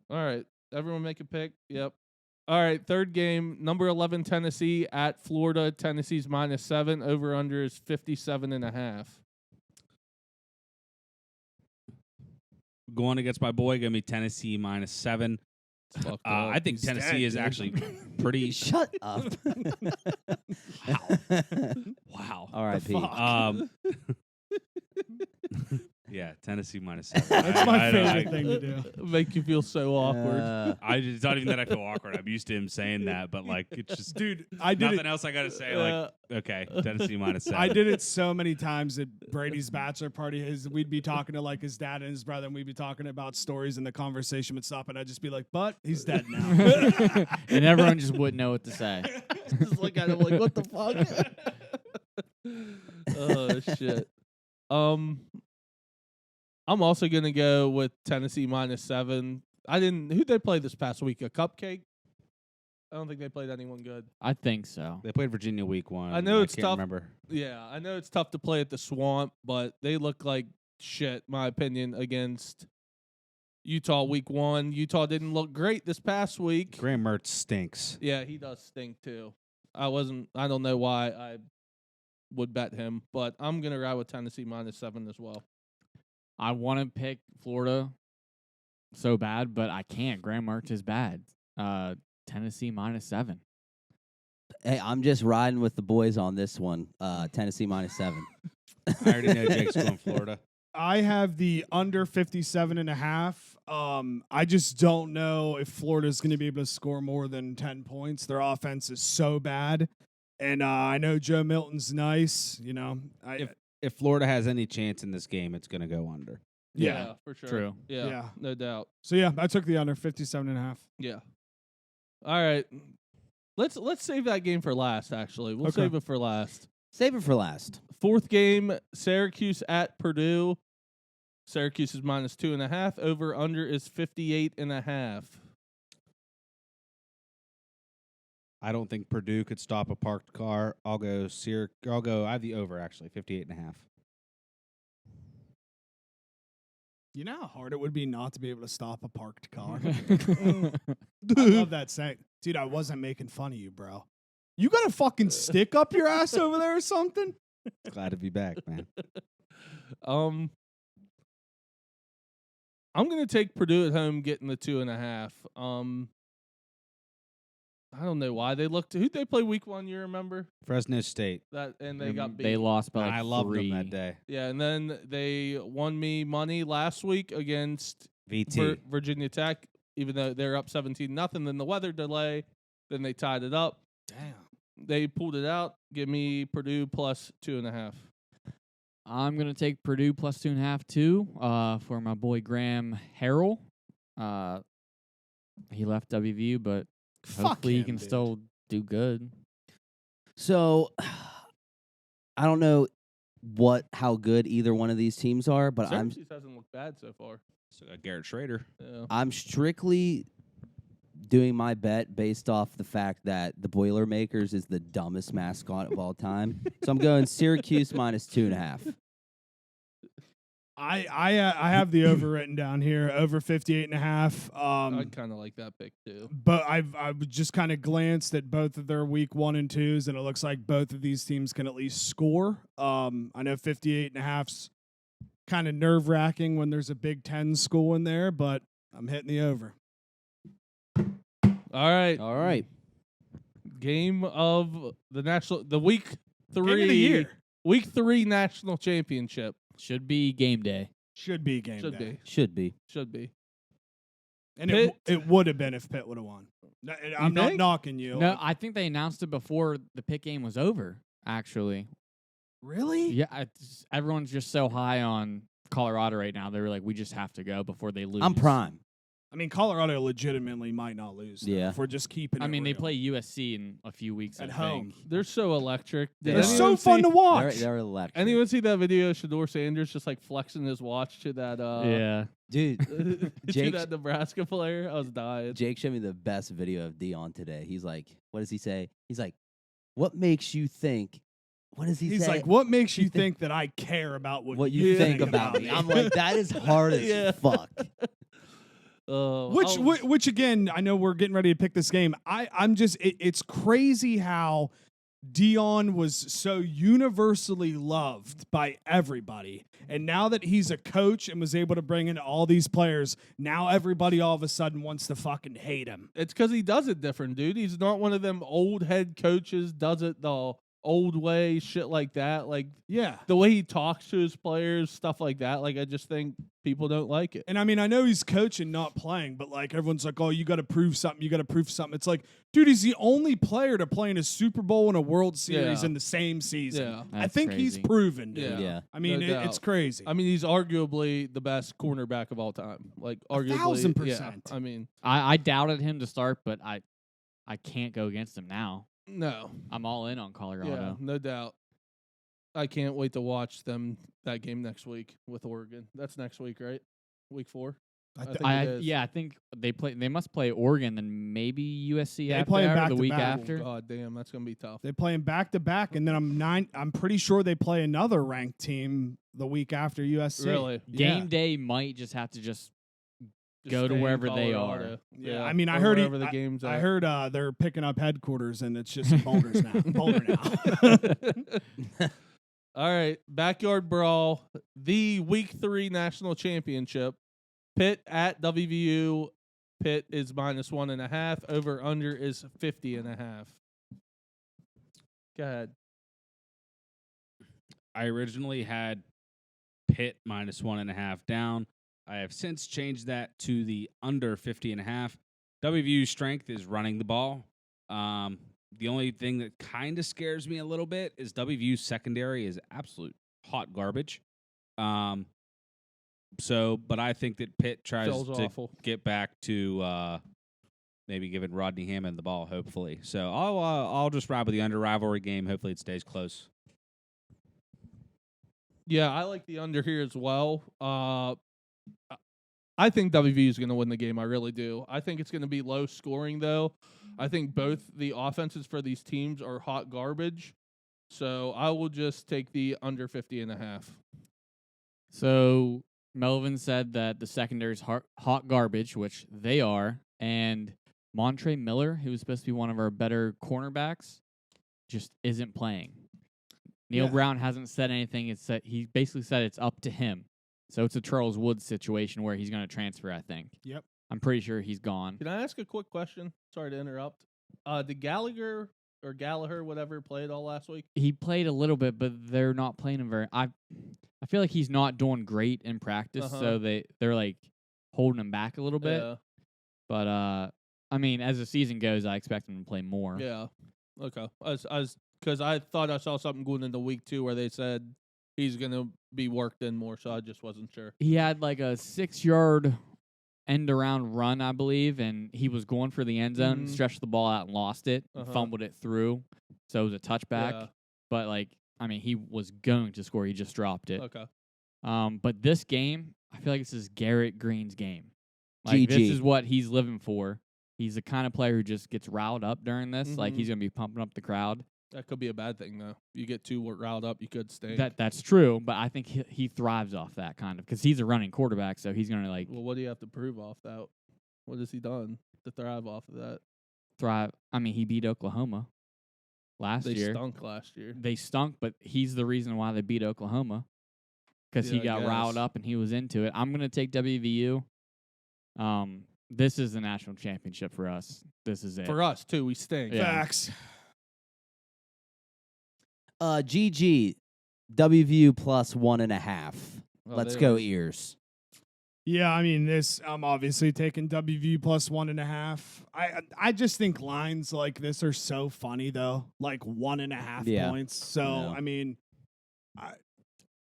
All right. Everyone make a pick. Yep. All right. Third game, number 11 Tennessee at Florida. Tennessee's -7. Over under is 57.5. Going against my boy, give me Tennessee -7. It's fucked I up. think He's Tennessee dead, is dude. actually pretty. Shut up. Wow. R.I.P. fuck? Yeah, Tennessee -7. That's my I- favorite thing to do. Make you feel so awkward. It's not even that I feel awkward. I'm used to him saying that, but like it's just Dude, I did nothing it. else I gotta say. Like, okay, Tennessee -7. I did it so many times at Brady's bachelor party. We'd be talking to like his dad and his brother, and we'd be talking about stories, and the conversation would stop, and I'd just be like, "But he's dead now." And everyone just wouldn't know what to say. Just look at him like, what the fuck? Oh shit. I'm also gonna go with Tennessee -7. Who'd they play this past week? A cupcake? I don't think they played anyone good. I think so. They played Virginia week 1. I know it's can't tough. Remember. Yeah, I know it's tough to play at the Swamp, but they look like shit, my opinion, against Utah week 1. Utah didn't look great this past week. Graham Mertz stinks. Yeah, he does stink too. I don't know why I would bet him, but I'm gonna ride with Tennessee -7 as well. I want to pick Florida so bad, but I can't. Graham Mertz is bad. Tennessee -7. Hey, I'm just riding with the boys on this one. Tennessee -7. I already know Jake's going Florida. I have the under 57.5. I just don't know if Florida's going to be able to score more than 10 points. Their offense is so bad. And I know Joe Milton's nice. You know, If Florida has any chance in this game, it's going to go under. yeah. For sure. True. Yeah, Yeah. no doubt. So, yeah, I took the under 57.5. Yeah. All right. Let's save that game for last, actually. We'll Okay. save it for last. Save it for last. Fourth game, Syracuse at Purdue. Syracuse is -2.5. Over under is 58.5. I don't think Purdue could stop a parked car. I have the over actually, 58.5. You know how hard it would be not to be able to stop a parked car? I love that saying. Dude, I wasn't making fun of you, bro. You got a fucking stick up your ass over there or something? Glad to be back, man. I'm gonna take Purdue at home, getting the 2.5. I don't know why they looked. Who'd they play week 1? You remember Fresno State. that? And they got beat. They lost by like I loved 3. them that day. Yeah, and then they won me money last week against VT. Virginia Tech, even though they're up 17-0. Then the weather delay, then they tied it up. Damn. They pulled it out. Give me Purdue plus 2.5. I'm gonna take Purdue plus 2.5 too. For my boy Graham Harrell. He left WVU, but Fuck hopefully he him, can dude. still do good. So I don't know how good either one of these teams are, but Syracuse hasn't looked bad so far. So got Garrett Schrader. Yeah. I'm strictly doing my bet based off the fact that the Boilermakers is the dumbest mascot of all time. So I'm going Syracuse minus 2.5. I have the over written down here, over 58.5. I kind of like that pick too. But I've just kind of glanced at both of their week 1 and 2s, and it looks like both of these teams can at least score. I know 58.5's kind of nerve wracking when there's a Big Ten school in there, but I'm hitting the over. All right. All right. Game of the week 3 Game of the year. Week 3 national championship. Should be game day. Should be game Should day. be. Should be. And Pitt. it would have been if Pitt would have won. I'm not think? knocking you. No, I think they announced it before the Pitt game was over. Actually, Really? yeah. Everyone's just so high on Colorado right now. They were like, we just have to go before they lose. I'm prime. I mean, Colorado legitimately might not lose. Though, Yeah. If we're just keeping I it mean, they real. play USC in a few weeks At I home. think. They're so electric. Did They're so anyone fun see- to watch. They're electric. Anyone see that video of Shador Sanders just like flexing his watch to that Yeah. Dude, to Jake's- that Nebraska player? I was dying. Jake showed me the best video of Dion today. He's like, what does he say? He's like, what makes you think? What does he He's say? like, what makes you You think that I care about what you you think about me? me? I'm like, that is hard as Yeah. fuck. Which again, I know we're getting ready to pick this game. I'm just it's crazy how Dion was so universally loved by everybody. And now that he's a coach and was able to bring in all these players, now everybody all of a sudden wants to fucking hate him. It's because he does it different, dude. He's not one of them old head coaches, does it the old way, shit like that. Like Yeah. the way he talks to his players, stuff like that. Like I just think people don't like it. And I mean, I know he's coaching, not playing, but like everyone's like, oh, you got to prove something. You got to prove something. It's like, dude, he's the only player to play in a Super Bowl and a World Series Yeah. in the same season. Yeah. I That's think he's crazy. proven, dude. Yeah. Yeah. I mean, No it's doubt. crazy. I mean, he's arguably the best cornerback of all time. Like arguably, 1,000%. Yeah, I mean, I doubted him to start, but I can't go against him now. no, I'm all in on yeah, Colorado. no doubt. I can't wait to watch that game next week with Oregon. That's next week, right? Week 4. I think I it is. yeah, I think they must play Oregon, then maybe USC They after play 'em that, or back the to week back. after. God damn, that's gonna be tough. They play him back to back, and then I'm pretty sure they play another ranked team the week after USC. Really? Game Yeah. day might just have to just Just go to stay in wherever they Colorado. are. Yeah, I mean, I or heard wherever the game's I at. heard they're picking up headquarters, and it's just in Boulder's now. Boulder now. All right, backyard brawl, the Week 3 national championship. Pitt at WVU. Pitt is -1.5. Over under is 50.5. Go ahead. I originally had Pitt -1.5 down. I have since changed that to the under 50.5. WVU's strength is running the ball. The only thing that kind of scares me a little bit is WVU's secondary is absolute hot garbage. But I think that Pitt tries Feels to awful. get back to maybe giving Rodney Hammond the ball, hopefully. So I'll just ride with the under rivalry game. Hopefully it stays close. Yeah, I like the under here as well. I think WVU is going to win the game. I really do. I think it's going to be low scoring, though. I think both the offenses for these teams are hot garbage. So I will just take the under 50.5. So Melvin said that the secondary is hot garbage, which they are, and Montre Miller, who was supposed to be one of our better cornerbacks, just isn't playing. Neil Yeah. Brown hasn't said anything. He basically said it's up to him. So it's a Charles Woods situation where he's going to transfer, I think. Yep. I'm pretty sure he's gone. Can I ask a quick question? Sorry to interrupt. Did Gallagher or Gallagher, whatever, play it all last week? He played a little bit, but they're not playing him very. I feel like he's not doing great in practice, so they're like holding him back a little bit. Yeah. But I mean, as the season goes, I expect him to play more. Yeah. Okay. Because I thought I saw something going into week 2 where they said he's gonna be worked in more. So I just wasn't sure. He had like a 6-yard end around run, I believe, and he was going for the end zone, Mhm. stretched the ball out and lost it, and Uh-huh. fumbled it through. So it was a touchback. Yeah. But he was going to score. He just dropped it. Okay. But this game, I feel like this is Garrett Green's game. Like this GG. is what he's living for. He's the kind of player who just gets riled up during this. Like Mhm. he's gonna be pumping up the crowd. That could be a bad thing though. You get too riled up, you could stink. That's true, but I think he thrives off that kind of because he's a running quarterback, so he's gonna Well, what do you have to prove off that? What has he done to thrive off of that? thrive. I mean, he beat Oklahoma last They year. stunk last year. They stunk, but he's the reason why they beat Oklahoma because he Yeah, I got riled guess. up and he was into it. I'm gonna take WVU. This is the national championship for us. This is it. For us too, we stink. Yeah. Facts. GG. WVU plus 1.5. Oh, Let's they go are- ears. Yeah, I mean this. I'm obviously taking WVU plus 1.5. I just think lines like this are so funny though, like 1.5 Yeah. points. So Yeah. I mean,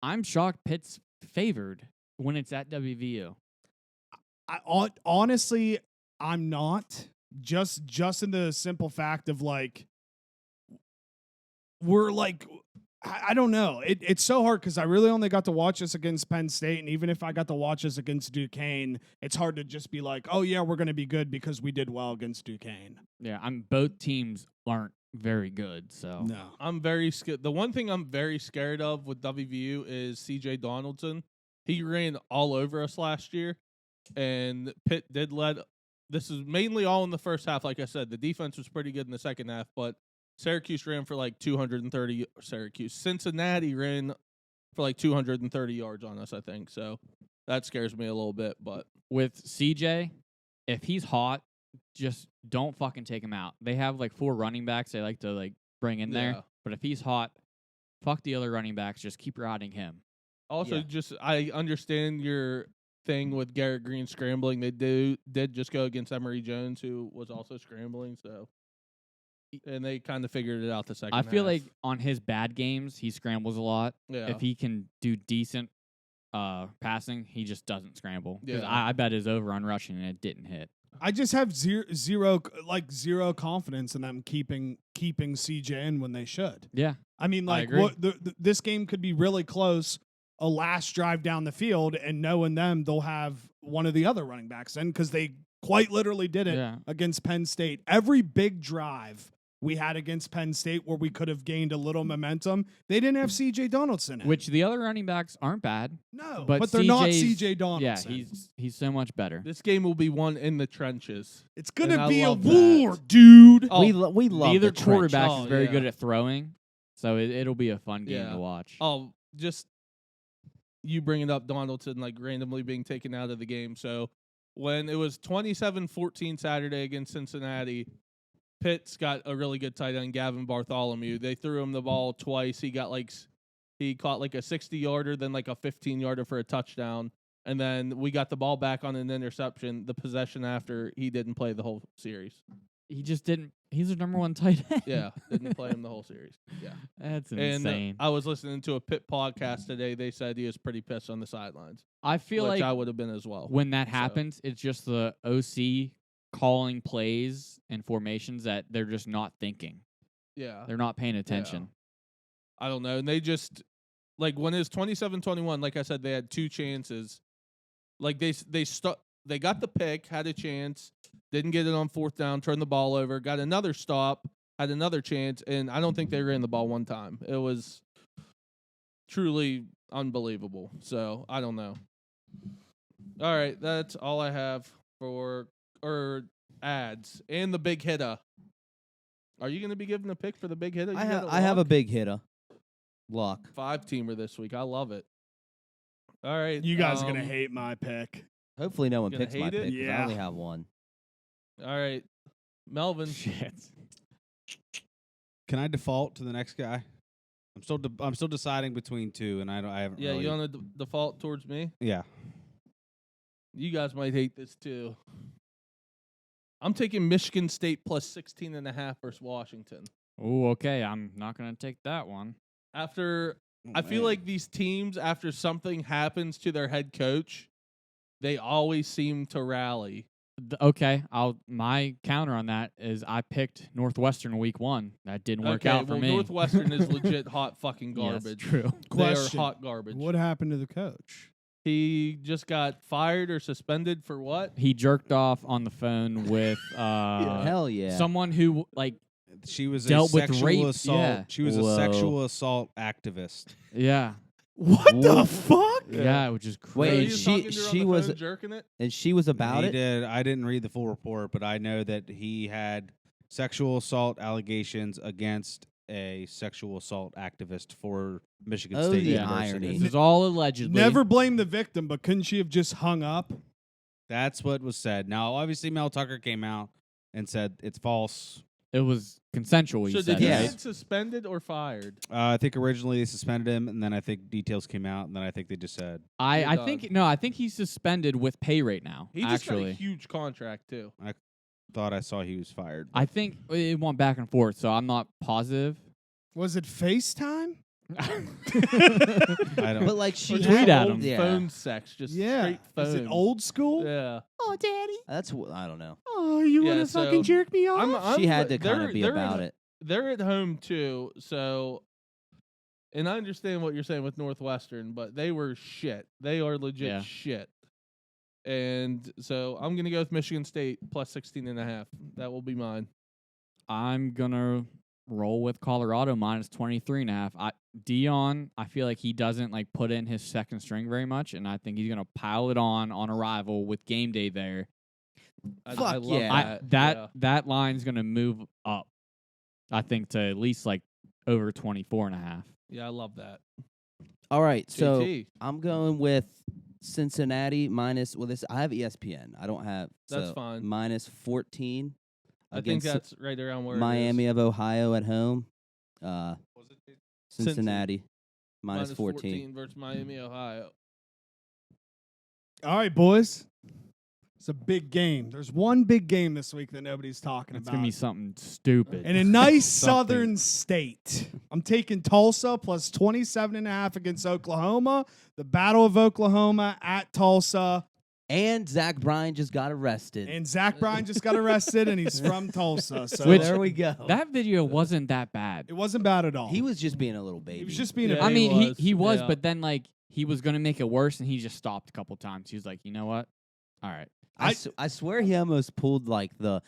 I'm shocked Pitt's favored when it's at WVU. honestly, I'm not. Just in the simple fact of like, we're like, I don't know. It's so hard because I really only got to watch this against Penn State, and even if I got to watch this against Duquesne, it's hard to just be like, oh yeah, we're going to be good because we did well against Duquesne. Yeah, both teams aren't very good, so No. I'm very scared. The one thing I'm very scared of with WVU is CJ Donaldson. He ran all over us last year, and Pitt did let. This is mainly all in the first half. Like I said, the defense was pretty good in the second half, but Syracuse ran for like 230. Cincinnati ran for like 230 yards on us, I think. So that scares me a little bit. But with CJ, if he's hot, just don't fucking take him out. They have like 4 running backs they like to like bring in there, Yeah. but if he's hot, fuck the other running backs. Just keep riding him. also, Yeah. just I understand your thing with Garrett Green scrambling. They did just go against Emory Jones, who was also scrambling. So, and they kind of figured it out the second. I feel half. like on his bad games, he scrambles a lot. yeah. If he can do decent passing, he just doesn't scramble. 'Cause Yeah. I bet his over on rushing and it didn't hit. I just have zero confidence in them keeping CJ in when they should. Yeah. I mean, I like, agree. this game could be really close. A last drive down the field, and knowing them, they'll have one of the other running backs in because they quite literally did it Yeah. against Penn State. Every big drive we had against Penn State where we could have gained a little momentum, they didn't have CJ Donaldson in. Which the other running backs aren't bad. no, but but they're not CJ's CJ Donaldson. Yeah, he's so much better. This game will be won in the trenches. It's and gonna I be a love war, that. dude. Oh, we love Neither the trench. quarterback Oh, is very yeah. good at throwing, so it'll be a fun game Yeah. to watch. Oh, just you bringing up Donaldson like randomly being taken out of the game. So when it was 27-14 Saturday against Cincinnati, Pitt's got a really good tight end, Gavin Bartholomew. They threw him the ball twice. He caught like a 60-yarder, then like a 15-yarder for a touchdown. And then we got the ball back on an interception. The possession after, he didn't play the whole series. He just didn't. He's the number 1 tight end. Yeah, didn't play him the whole series. Yeah. That's And insane. I was listening to a Pitt podcast today. They said he was pretty pissed on the sidelines, I feel which like I would have been as well. when that so. happens, it's just the OC calling plays and formations that they're just not thinking. Yeah. They're not paying attention. I don't know. And they just, like, when it was 27-21, like I said, they had 2 chances. Like, they got the pick, had a chance, didn't get it on 4th down, turned the ball over, got another stop, had another chance, and I don't think they ran the ball one time. It was truly unbelievable. So, I don't know. All right, that's all I have for ads and the big hitter. Are you going to be giving a pick for the big hitter? I have a big hitter. Lock. 5-teamer this week. I love it. All right. You guys are gonna hate my pick. Hopefully no one Gonna picks my hate it? pick 'cause I Yeah. only have one. All right. Melvin. Shit. Can I default to the next guy? I'm still deciding between 2, and I haven't. Yeah, really, you want to default towards me? Yeah. You guys might hate this too. I'm taking Michigan State plus 16.5 versus Washington. Oh, okay. I'm not gonna take that one. After I feel like these teams, after something happens to their head coach, they always seem to rally. Okay, my counter on that is I picked Northwestern week 1. That didn't work out for me. Northwestern is legit hot fucking Yes, garbage. true. They are Question. hot garbage. What happened to the coach? He just got fired or suspended for what? He jerked off on the phone with Hell yeah. someone who like She was dealt a with sexual rape, assault. yeah. She was Whoa. a sexual assault activist. yeah. What the fuck? Yeah, which is Wait, crazy. So he was talking to her on she the was- phone, jerking it. And she was about he it. did. I didn't read the full report, but I know that he had sexual assault allegations against a sexual assault activist for Michigan Oh, State the University. irony. This is all allegedly. Never blame the victim, but couldn't she have just hung up? That's what was said. Now, obviously, Mel Tucker came out and said it's false. It was consensual. So You did said, he yes. right? get suspended or fired? I think originally they suspended him, and then I think details came out, and then I think they just said I dog. think no. I think he's suspended with pay rate now. He just got a actually, huge contract too. thought I saw he was fired. I think it went back and forth, so I'm not positive. Was it FaceTime? I don't. But like Or she just tweet at old him. Yeah. phone sex, just Yeah. straight phone. Is it old school? Yeah. Oh, daddy. That's I don't know. Oh, you Yeah, want to so fucking jerk me off? She had to kind they're- of be they're about at- it. They're at home too, so. And I understand what you're saying with Northwestern, but they were shit. They are legit Yeah. shit. And so I'm going to go with Michigan State plus 16.5. That will be mine. I'm gonna roll with Colorado minus 23.5. Dion, I feel like he doesn't like put in his second string very much, and I think he's gonna pile it on arrival with game day there. I Fuck love yeah. that. That line's gonna move up. I think to at least like over 24.5. Yeah, I love that. All right, so JT, I'm going with Cincinnati minus. Well, this I have ESPN. I don't have. That's so fine. Minus 14. I think against that's right around where Miami it is. of Ohio at home. Cincinnati minus 14. versus Miami, Ohio. All right, boys. It's a big game. There's one big game this week that nobody's talking It's about. gonna be something stupid. In a nice Something. southern state. I'm taking Tulsa plus 27.5 against Oklahoma. The Battle of Oklahoma at Tulsa. And Zach Bryan just got arrested. And Zach Bryan just got arrested, and he's from Tulsa. So Which- there we go. that video wasn't that bad. it wasn't bad at all. He was just being a little baby. He was just being Yeah, a I he mean, was, he was, yeah. but then like he was gonna make it worse, and he just stopped a couple times. He was like, you know what? All right. I swear he almost pulled like the,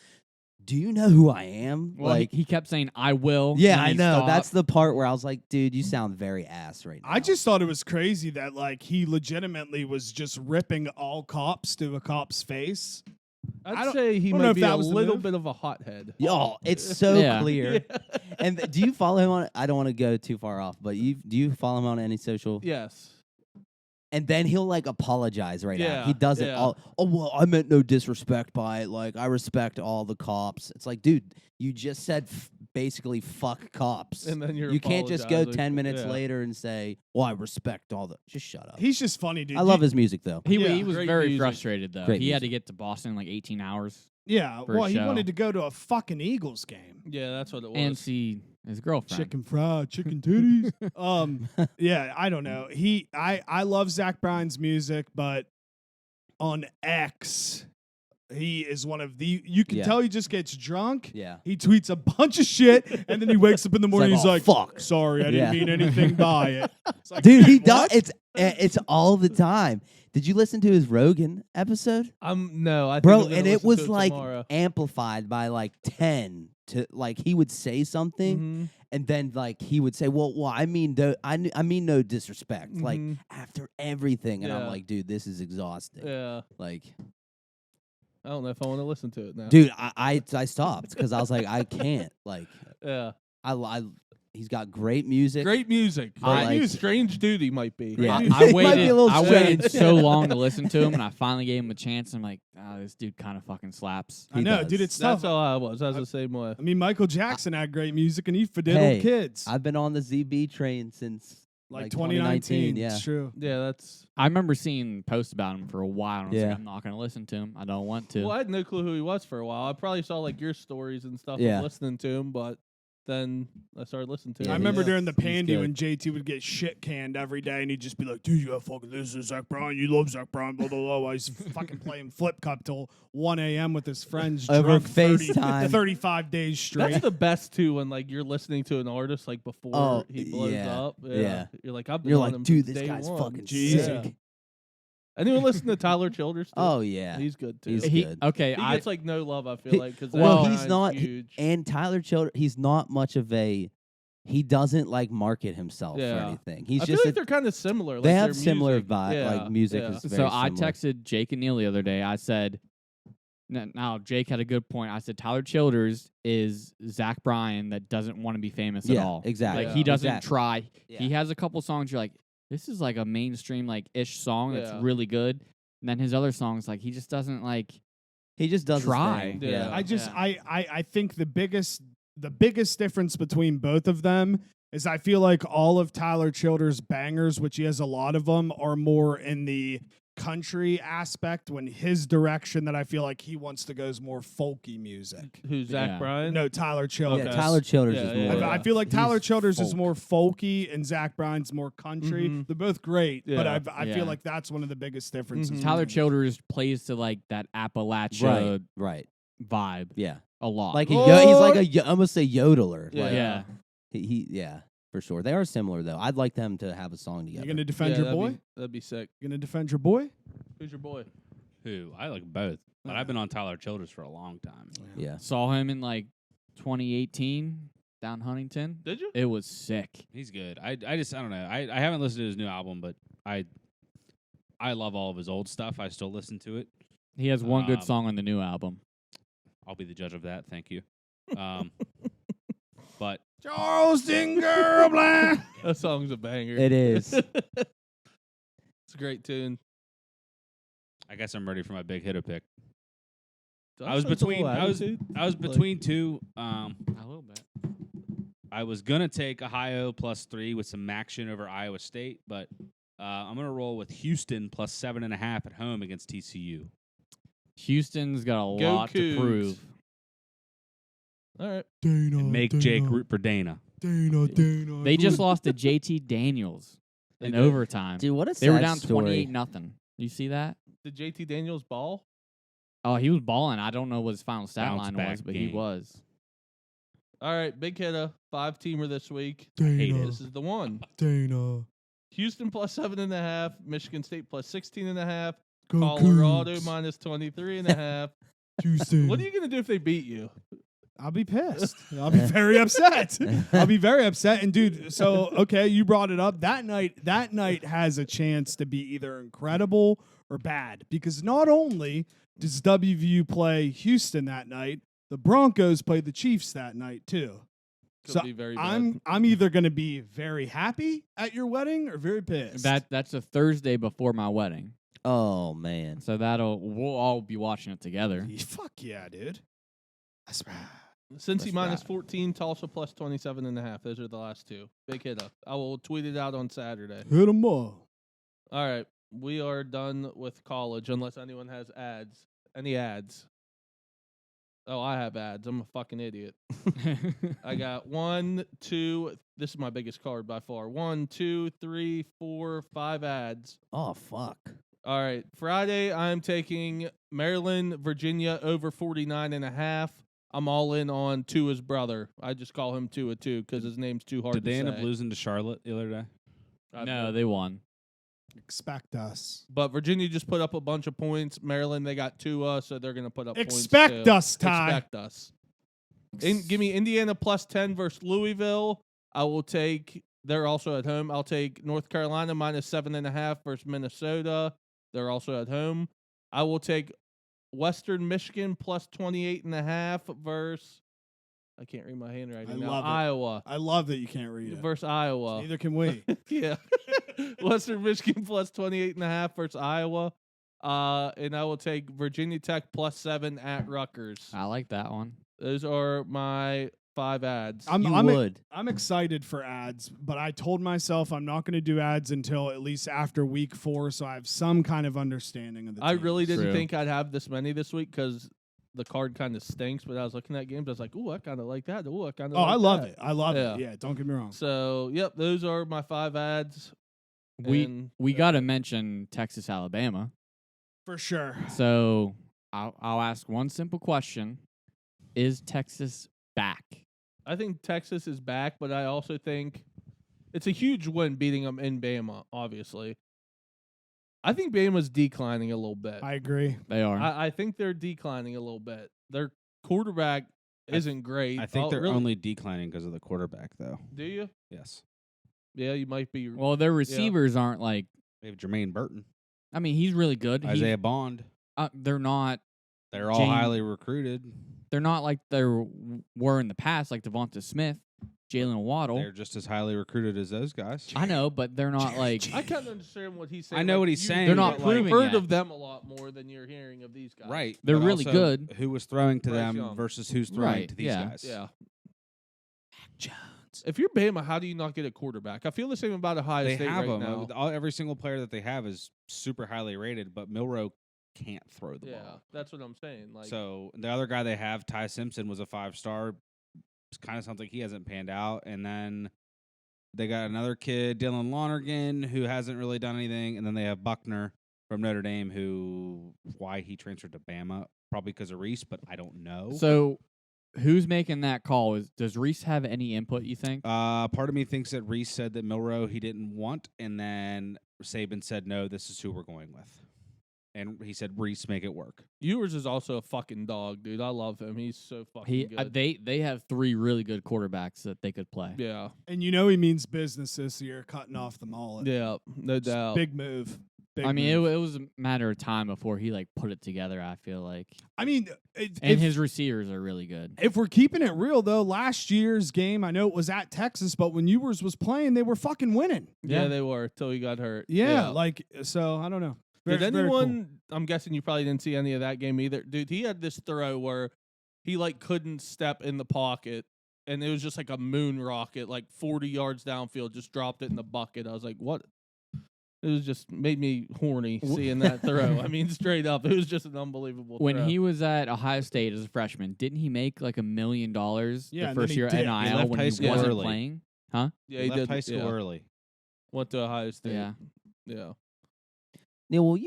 do you know who I am? Well, like, he kept saying, "I will." yeah, when I he know. stopped. That's the part where I was like, dude, you sound very ass right now. I just thought it was crazy that like he legitimately was just ripping all cops to a cop's face. I I'd don't- say he I don't know might if be that a was the little move. bit of a hothead. Yo, it's so Yeah. clear. And do you follow him on? I don't want to go too far off, but do you follow him on any social? Yes. And then he'll like apologize right Yeah, now. He does it yeah. all. Oh well, I meant no disrespect by it. Like I respect all the cops. It's like, dude, you just said basically fuck cops. And then you're You can't just go apologizing. 10 minutes Yeah. later and say, "Well, I respect all the." Just shut up. He's just funny, dude. I love his music though. He Yeah. was Great very music. frustrated though. Great he had to music. get to Boston in like 18 hours Yeah, for a well, he show. wanted to go to a fucking Eagles game. Yeah, that's what it was. and see his girlfriend. Chicken fried, chicken titties. Yeah, I don't know. I love Zach Bryan's music, but on X, he is one of the. You can Yeah. tell he just gets drunk. Yeah. He tweets a bunch of shit, and then he wakes up in the morning. like, he's "Oh, like, fuck." sorry, I Yeah. didn't mean anything by it." It's like, Dude, he what? does. It's all the time. Did you listen to his Rogan episode? No, I think Bro, I'm gonna and it listen was to like tomorrow. amplified by like 10 to like he would say something Mhm, and then like he would say, well, I mean I mean no disrespect. Like mhm. after everything, and I'm Yeah. like, dude, this is exhausting. Yeah, Like, I don't know if I want to listen to it now. dude, I stopped because I was like, I can't. Like, Yeah, he's got great music. great music. I Great like- music. Strange duty might be. Yeah. I It might be waited. a little I waited strange. so long to listen to him, and I finally gave him a chance. I'm like, oh, this dude kind of fucking slaps. I He know, does. dude. It's tough. That's how I was. I was the same way. I mean, Michael Jackson had great music, and he fiddled Hey, kids. I've been on the ZB train since like 2019. 2019. Yeah. It's true. Yeah, that's. I remember seeing posts about him for a while, and I was Yeah. like, I'm not going to listen to him. I don't want to. Well, I had no clue who he was for a while. I probably saw like your stories and stuff Yeah. of listening to him, but then I started listening to it. I Yeah, remember he's- during the he's Pandy good. when JT would get shit canned every day, and he'd just be like, "Dude, you got fucking this is Zach Bryan. You love Zach Bryan." Blah blah blah. While he's fucking playing flip cup till 1 a.m. with his friends Over drunk 30 FaceTime. 35 days straight. That's the best too when like you're listening to an artist like before Oh, he blows yeah, up. yeah. You're like, I've been You're on like, him dude, since this day guy's one. fucking Jesus. sick. Anyone listen to Tyler Childers? Still? Oh yeah, He's good too. He's He good. Okay, gets like no love. I feel He- like because well, he's not. huge. And Tyler Childers, he's not much of a. He doesn't like market himself or Yeah. anything. He's I feel just. like they're kind of similar. They like have their similar music. vibe. Yeah, Like music yeah. is very So I similar. texted Jake and Neil the other day. I said, now Jake had a good point. I said Tyler Childers is Zach Bryan that doesn't want to be famous at Yeah, all. exactly. Like he doesn't Exactly. try. Yeah. He has a couple songs. You're like, this is like a mainstream like ish song Yeah. that's really good. And then his other songs, like he just doesn't like. He just does his Try. thing. Yeah. I just Yeah. I think the biggest difference between both of them is I feel like all of Tyler Childers' bangers, which he has a lot of them, are more in the country aspect, when his direction that I feel like he wants to go is more folky music. Who's Zach Yeah. Bryan? No, Tyler Childers. Yeah, Okay. Tyler Childers Yeah, is yeah, more. yeah. I feel like Tyler He's Childers is folk. more folky and Zach Bryan's more country. Mhm. They're both great, but Yeah. I Yeah. feel like that's one of the biggest differences. Mhm. Tyler between them. Childers plays to like that Appalachia Right. vibe Yeah. a lot. Like he's like a I almost say yodeler. Yeah. Like, yeah. yeah, for sure. They are similar though. I'd like them to have a song You together. gonna defend your boy? That'd be sick. You gonna defend your boy? Who's your boy? Who? I like both. But I've been on Tyler Childers for a long time. Yeah. Saw him in like 2018 down Huntington. Did you? It was sick. He's good. I don't know. I haven't listened to his new album, but I love all of his old stuff. I still listen to it. He has one good Um, song on the new album. I'll be the judge of that. Thank you. But Charleston girl, blind. That song's a banger. It is. It's a great tune. I guess I'm ready for my big hitter pick. Do I was sense a between. little attitude? I was between two. A little bit. I was gonna take Ohio +3 with some action over Iowa State, but I'm gonna roll with Houston +7.5 at home against TCU. Houston's got a Go lot to Cougs. prove. All right. Dana, And make Jake root for Dana. Dana. They just lost to JT Daniels They in did. overtime. Dude, what a They were sad down story. 28-0. You see that? Did JT Daniels ball? Oh, he was balling. I don't know what his final stat Bounce line back was, but he game. was. All right. Big hitter. 5-teamer this week. hate it. This is the one. Dana. Houston +7.5. Michigan State +16.5. Go Colorado Cougs. -23.5. Houston. What are you gonna do if they beat you? I'll be pissed. I'll be very upset. I'll be very upset. And dude, so okay, you brought it up. That night has a chance to be either incredible or bad, because not only does WVU play Houston that night, the Broncos play the Chiefs that night too. Could So be very bad. I'm either going to be very happy at your wedding or very pissed. That's a Thursday before my wedding. Oh man. So we'll all be watching it together. Fuck yeah, dude. That's right. Cincy That's right. -14, Tulsa +27.5. Those are the last two. Big hitter. I will tweet it out on Saturday. Hit 'em up. All right. We are done with college unless anyone has ads. Any ads? Oh, I have ads. I'm a fucking idiot. I got 1, 2. This is my biggest card by far. 1, 2, 3, 4, 5 ads. Oh fuck. All right. Friday, I'm taking Maryland, Virginia over 49.5. I'm all in on Tua's brother. I just call him Tua too because his name's too hard Did to they say. end up losing to Charlotte the other day? No, they won. Expect us. But Virginia just put up a bunch of points. Maryland, they got Tua, so they're going to put up points. Expect too. us, Ty. Expect us. Give me Indiana +10 versus Louisville. I will take. They're also at home. I'll take North Carolina -7.5 versus Minnesota. They're also at home. I will take Western Michigan +28.5 versus. I can't read my handwriting I now. love it. Iowa I love that you can't read it. versus Iowa. Neither can we. Yeah. Western Michigan +28.5 versus Iowa. And I will take Virginia Tech +7 at Rutgers. I like that one. Those are my 5 ads. You I'm would. I'm excited for ads, but I told myself I'm not going to do ads until at least after week 4, so I have some kind of understanding of the I teams. really didn't True. think I'd have this many this week because the card kind of stinks. But I was looking at games, I was like, ooh, I kind of like that. Ooh, I kind of. Oh, like I love that. it. I love Yeah. it. Yeah, don't get me wrong. So, yep, those are my 5 ads. We got to mention Texas, Alabama. For sure. So I'll ask one simple question: is Texas back? I think Texas is back, but I also think it's a huge win beating them in Bama, obviously. I think Bama's declining a little bit. I agree. They are. I think they're declining a little bit. Their quarterback isn't great. I think they're really? only declining because of the quarterback, though. Do you? Yes. Yeah, you might be. Well, their receivers aren't like. They have Jermaine Burton, I mean, he's really good. Isaiah Bond. They're not. They're all James- highly recruited. They're not like they were in the past, like Devonta Smith, Jalen Waddle. They're just as highly recruited as those guys. I know, but they're not like. I kind of understand what he's saying. I know like, what he's you- saying. They're not but, like, proving Heard yet. of them a lot more than you're hearing of these guys. Right. They're but really also, good. Who was throwing to Bryce them Young. versus who's throwing Right, to these yeah. guys? Yeah. Jones. If you're Bama, how do you not get a quarterback? I feel the same about Ohio They State have right them. now. Every single player that they have is super highly rated, but Milrow can't throw the Yeah, ball. that's what I'm saying. Like, So the other guy they have, Ty Simpson, was a 5-star. Kind of sounds like he hasn't panned out. And then they got another kid, Dylan Lonergan, who hasn't really done anything. And then they have Buckner from Notre Dame, why he transferred to Bama, probably because of Reese, but I don't know. So, who's making that call? Does Reese have any input? You think? Part of me thinks that Reese said that Milrow he didn't want, and then Saban said, no, this is who we're going with. And he said, Reese, make it work. Ewers is also a fucking dog, dude. I love him. He's so fucking good. They have 3 really good quarterbacks that they could play. Yeah, And you know he means business this year, cutting off the mullet. yeah, no It's doubt. Big move. Big I mean, it move. was a matter of time before he like put it together. I feel like, I mean, and his receivers are really good. if we're keeping it real, though, last year's game, I know it was at Texas, but when Ewers was playing, they were fucking winning. Yeah, Yeah. they were till he got hurt. Yeah, like, so I don't know. Did Very- very anyone? cool. I'm guessing you probably didn't see any of that game either, dude. He had this throw where he like couldn't step in the pocket, and it was just like a moon rocket, like 40 yards downfield, just dropped it in the bucket. I was like, what? It was just made me horny seeing that throw. I mean, straight up, it was just an unbelievable. When throw. he was at Ohio State as a freshman, didn't he make like $1 million Yeah, the and then first he year at dipped. He NIL left when high he school wasn't early. playing? yeah, He he left did high school yeah. early. Went to Ohio State. Yeah. Yeah. Neil,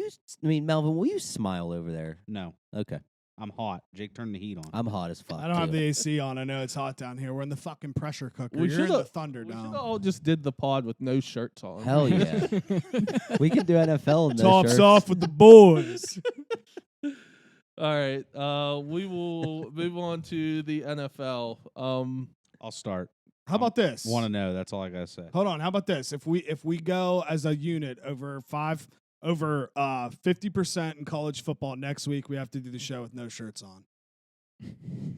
Melvin, will you smile over there? No, Okay. I'm hot. Jake turned the heat on. I'm hot as fuck. I don't have too. the AC on. I know it's hot down here. We're in the fucking pressure cooker. We You're in shoulda- the Thunderdome. We should all just did the pod with no shirts on. Hell yeah. We could do NFL in those Tops shirts. off with the boys. All right. We will move on to the NFL. I'll start. How about this? Want to know? That's all I gotta say. Hold on. How about this? If we go as a unit over 50% in college football next week, we have to do the show with no shirts on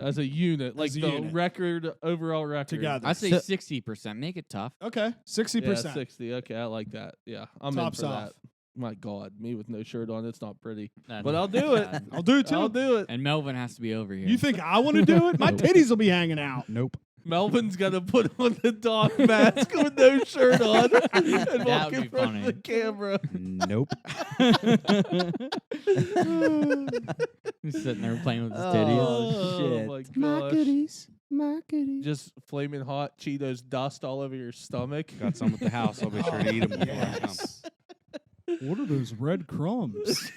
As a unit, like a the unit. overall record. together. I'd say So- 60%. Make it tough. Okay, 60%. Yeah, 60. Okay, I like that. Yeah, I'm Tops in for off. that. My God, me with no shirt on, it's not pretty. That's But I'll do it. bad. I'll do it too. I'll do it. And Melvin has to be over here. You think I want to do it? My titties will be hanging out. Nope. Melvin's gonna put on the dog mask with no shirt on and walk would in be front funny. of the camera. Nope. He's sitting there playing with his titties. Oh, shit. my My gosh. goodies. My goodies. Just flaming hot Cheetos dust all over your stomach. Got some at the house. I'll be sure to eat them before I come. Yes. What are those red crumbs?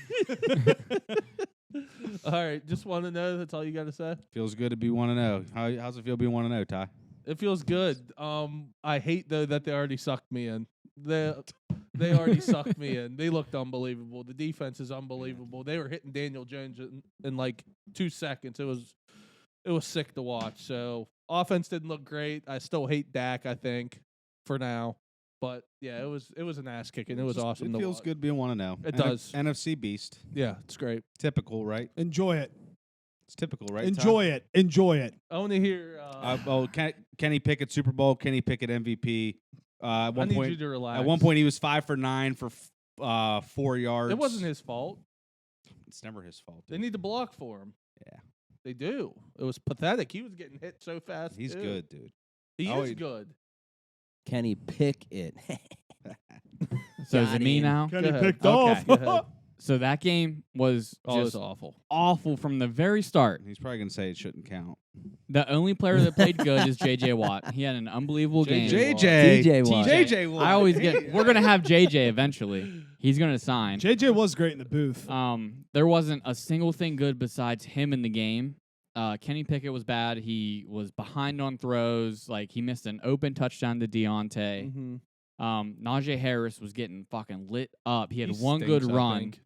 All right, just want to know. That's all you got to say. Feels good to be 1-0. How's it feel being 1-0, Ty? It feels good. I hate though that they already sucked me in. They already sucked me in. They looked unbelievable. The defense is unbelievable. They were hitting Daniel Jones in like 2 seconds. It was sick to watch. So offense didn't look great. I still hate Dak. I think for now, but yeah, it was an ass kicking. It was awesome. It to feels watch. good being 1-0. It does. NFC beast. Yeah, it's great. Typical, right? Enjoy it. It's typical, right? Ty? Enjoy it. Enjoy it. I want to hear. Kenny Pickett Super Bowl. Kenny Pickett MVP. At I one need point, you to relax. at one point, he was 5 for 9 for 4 yards. it wasn't his fault. It's never his fault. They dude. need to block for him. Yeah. They do. It was pathetic. He was getting hit so fast. He's too. good, dude. He Oh, is he- good. Kenny Pickett. So is Got it me him. now? Kenny ahead. picked Okay. off. Go ahead. So that game was Oh, just it's awful. awful from the very start. He's probably gonna say it shouldn't count. The only player that played good is J.J. Watt. He had an unbelievable game. JJ, TJ Watt. TJ Watt. I always get. We're gonna have J.J. eventually. He's gonna sign. JJ was great in the booth. There wasn't a single thing good besides him in the game. Kenny Pickett was bad. He was behind on throws. Like he missed an open touchdown to Deontay. Mhm. Najee Harris was getting fucking lit up. He had He one good stinks, I run. think.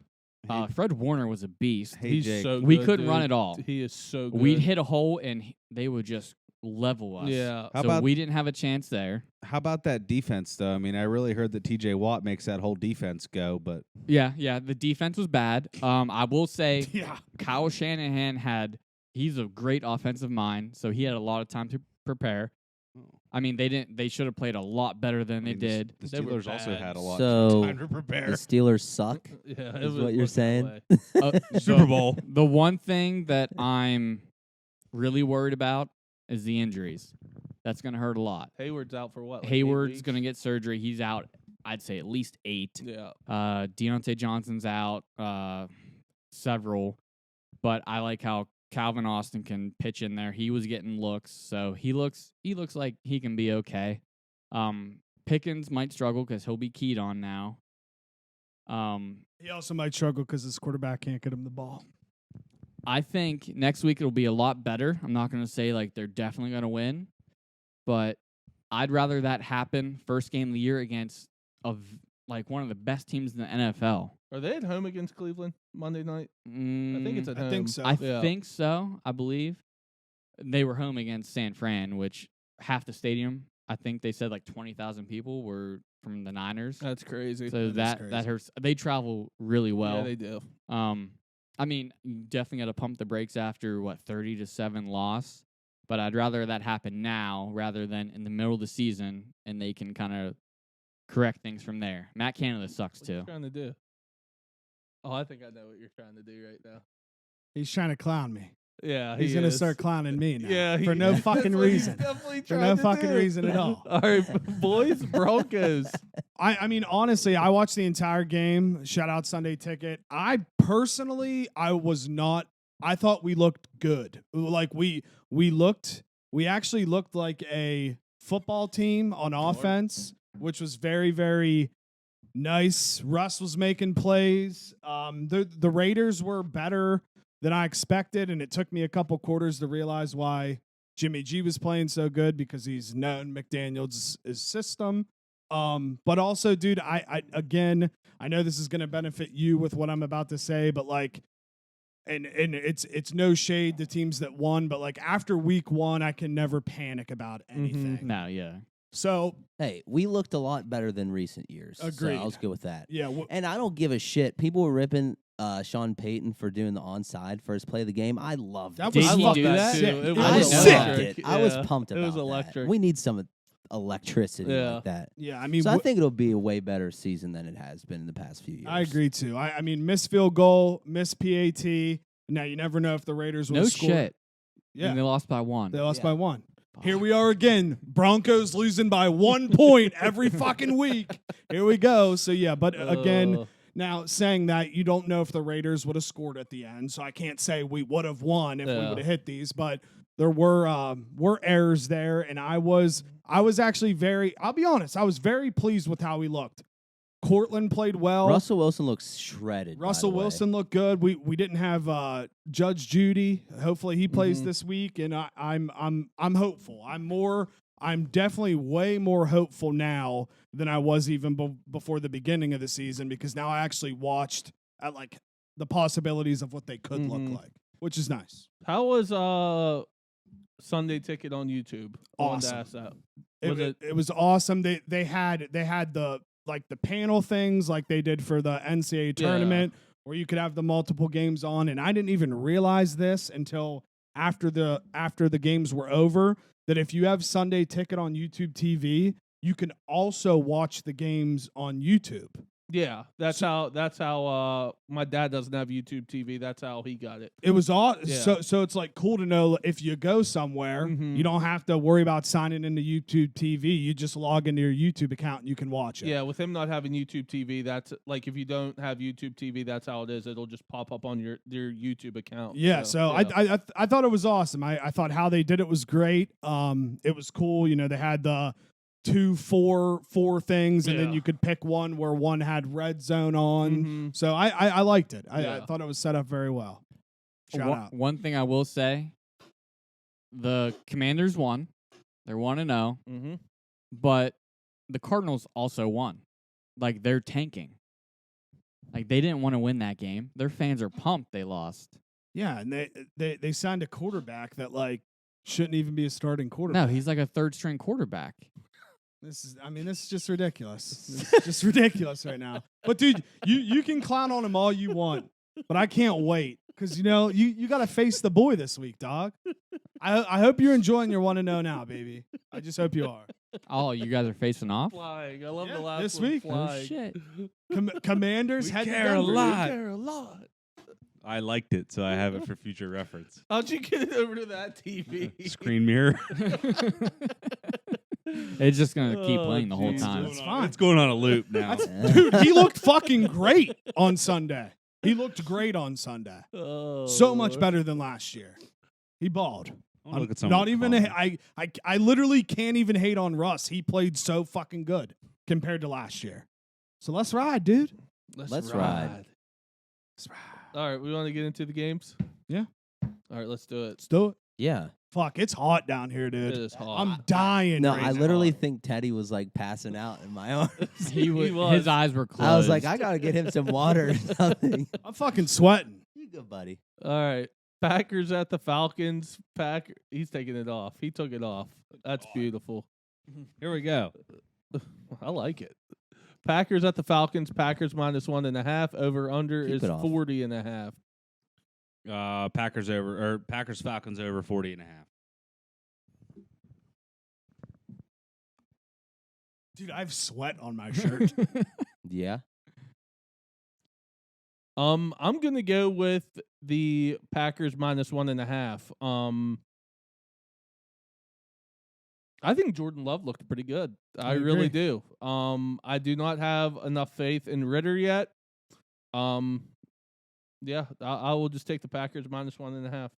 Fred Warner was a beast. Hey, He's Jake. so We good, couldn't run dude. at all. He is so good. We'd hit a hole and they would just level us. Yeah. How so about we didn't have a chance there. How about that defense, though? I mean, I really heard that TJ Watt makes that whole defense go, but Yeah. The defense was bad. I will say Yeah. Kyle Shanahan he's a great offensive mind, so he had a lot of time to prepare. I mean, they should have played a lot better than they did. The They were Steelers also bad. had a lot So of time to the prepare. Steelers suck. Yeah, it Is was what you're looking saying? that way. Super Bowl. The one thing that I'm really worried about is the injuries. That's going to hurt a lot. Hayward's out for what? Like 8 Hayward's weeks? going to get surgery. He's out, I'd say at least 8. Yeah. Deontay Johnson's out, several. But I like how Calvin Austin can pitch in there. He was getting looks, so he looks like he can be okay. Pickens might struggle because he'll be keyed on now. He also might struggle because his quarterback can't get him the ball. I think next week it'll be a lot better. I'm not going to say like they're definitely going to win, but I'd rather that happen first game of the year against like one of the best teams in the NFL. Are they at home against Cleveland Monday night? I think it's at home. I think so. I Yeah. think so. I believe they were home against San Fran, which half the stadium, I think they said like 20,000 people were from the Niners. That's crazy. So that crazy. hurts. They travel really well. Yeah, they do. I mean, you definitely got to pump the brakes after 30-7 loss. But I'd rather that happen now rather than in the middle of the season, and they can kind of correct things from there. Matt Canada sucks What you too. trying to do? Oh, I think I know what you're trying to do right now. He's trying to clown me. Yeah, He's he gonna is. start clowning me now. Yeah, for no that's fucking what he's reason. definitely For trying no to fucking do. reason at all. All right, boys, Broncos. I mean, honestly, I watched the entire game. Shout out Sunday Ticket. I personally, I thought we looked good. Like we actually looked like a football team on offense, which was very, very nice. Russ was making plays. The Raiders were better than I expected, and it took me a couple quarters to realize why Jimmy G was playing so good, because he's known McDaniels' system. But also, dude, I know this is going to benefit you with what I'm about to say, but like, and it's no shade to teams that won, but like after week 1, I can never panic about anything. No, yeah. So Hey, we looked a lot better than recent years. Agreed. So I was good with that. yeah, And I don't give a shit. People were ripping Sean Payton for doing the onside first play of the game. I loved that it. was Did he fucking do that? sick. Too. It It was I was electric. loved sick. it. I was Yeah, pumped about it was that. electric. We need some electricity Yeah. like that. Yeah, I mean, So I think it'll be a way better season than it has been in the past few years. I agree too. I mean, missed field goal, missed PAT. Now you never know if the Raiders will No score. shit. Yeah, And they lost by 1. they lost Yeah. by 1. Here we are again. Broncos losing by 1 point every fucking week. Here we go. So yeah, but again, now saying that, you don't know if the Raiders would have scored at the end, so I can't say we would have won if we Yeah. would have hit these. But there were errors there, and I was actually I'll be honest, I was very pleased with how he looked. Cortland played well. Russell Wilson looks shredded. by Russell the way. Wilson looked good. We didn't have Judge Judy. Hopefully he plays Mhm. this week, and I'm hopeful. I'm definitely way more hopeful now than I was even before the beginning of the season, because now I actually watched at like the possibilities of what they could Mhm. look like, which is nice. How was Sunday Ticket on YouTube? I wanted to Awesome. ask that. It was awesome. They had the panel things like they did for the NCAA tournament, where you could have the multiple games on, and I didn't even realize this until after the games were over, that if you have Sunday Ticket on YouTube TV, you can also watch the games on YouTube. Yeah, that's how my dad doesn't have YouTube TV. That's how he got it. It was all Yeah. so it's like cool to know if you go somewhere, Mhm. you don't have to worry about signing into YouTube TV. You just log into your YouTube account and you can watch it. Yeah, with him not having YouTube TV, that's like if you don't have YouTube TV, that's how it is. It'll just pop up on your YouTube account. Yeah, so yeah. I thought it was awesome. I thought how they did it was great. It was cool. You know, they had the 4 things, and then Yeah. you could pick one where one had red zone on. Mhm. So I liked it. I Yeah. thought it was set up very well. Shout out. One thing I will say, the Commanders won. They're 1-0, Mhm. but the Cardinals also won. Like, they're tanking. Like, they didn't want to win that game. Their fans are pumped they lost. Yeah, and they signed a quarterback that like shouldn't even be a starting quarterback. No, he's like a third-string quarterback. This is just ridiculous. It's just ridiculous right now. But dude, you can clown on him all you want, but I can't wait because you got to face the boy this week, dog. I hope you're enjoying your 1-0 now, baby. I just hope you are. Oh, you guys are facing off? Flying. I love Yeah, the last this one. week. Oh, Flying. shit. Commanders We head to care a Denver. lot. I care a lot. I liked it, so I have it for future reference. How'd you get it over to that TV? Screen mirror. It's just going to keep Oh, playing the whole Jesus. time. It's fine. It's going on a loop now. Dude, he looked fucking great on Sunday. He looked great on Sunday. Oh, So much Lord. better than last year. He balled. I wanna look at Not someone even calm. I literally can't even hate on Russ. He played so fucking good compared to last year. So let's ride, dude. Let's ride. Let's ride. All right, we want to get into the games? Yeah. All right, let's do it. Let's do it. Yeah. Fuck, it's hot down here, It dude. is hot. I'm dying. No, right I now. literally think Teddy was like passing out in my arms. He was. was. His eyes were closed. I was like, I gotta get him some water or something. I'm fucking sweating. You good, buddy? All right. Packers at the Falcons. He's taking it off. He took it off. That's beautiful. Here we go. I like it. Packers at the Falcons. Packers minus 1.5. Over under Keep is it off. 40.5. Packers Falcons over 40.5. Dude, I have sweat on my shirt. Yeah. I'm gonna go with the Packers minus 1.5. I think Jordan Love looked pretty good. I really do. I do not have enough faith in Ritter yet. Yeah, I will just take the Packers minus 1.5.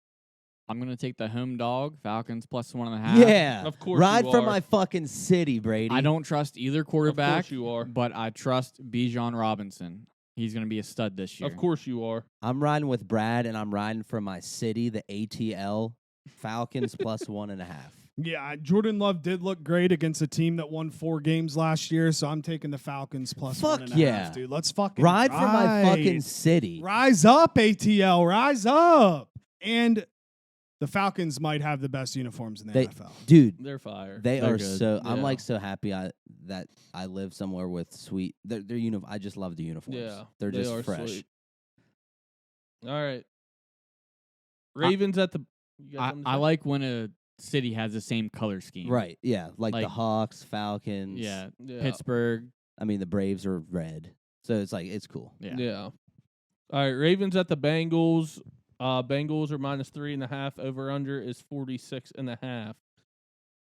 I'm going to take the home dog, Falcons plus 1.5. Yeah. Of course Ride you for are. my fucking city, Brady. I don't trust either quarterback, Of course you are. but I trust Bijan Robinson. He's going to be a stud this year. Of course you are. I'm riding with Brad, and I'm riding for my city, the ATL Falcons plus 1.5. Yeah, Jordan Love did look great against a team that won 4 games last year, so I'm taking the Falcons plus Fuck 1.5, yeah. dude. Let's fucking Ride for my fucking ride. city. Rise up, ATL. Rise up. And the Falcons might have the best uniforms in the NFL. Dude, They're fire. they They're are good. so. I'm Yeah. like so happy that I live somewhere with sweet. Their uniform. I just love the uniforms. Yeah, they're they just are fresh. sweet. All right. Ravens at the. You got I, something to I say? like when a city has the same color scheme. Right? Yeah, like the Like- Hawks, Falcons. Yeah. Yeah. Pittsburgh. I mean the Braves are red, so it's like it's cool. Yeah. Yeah. All right. Ravens at the Bengals. Bengals are minus 3.5. Over under is 46.5.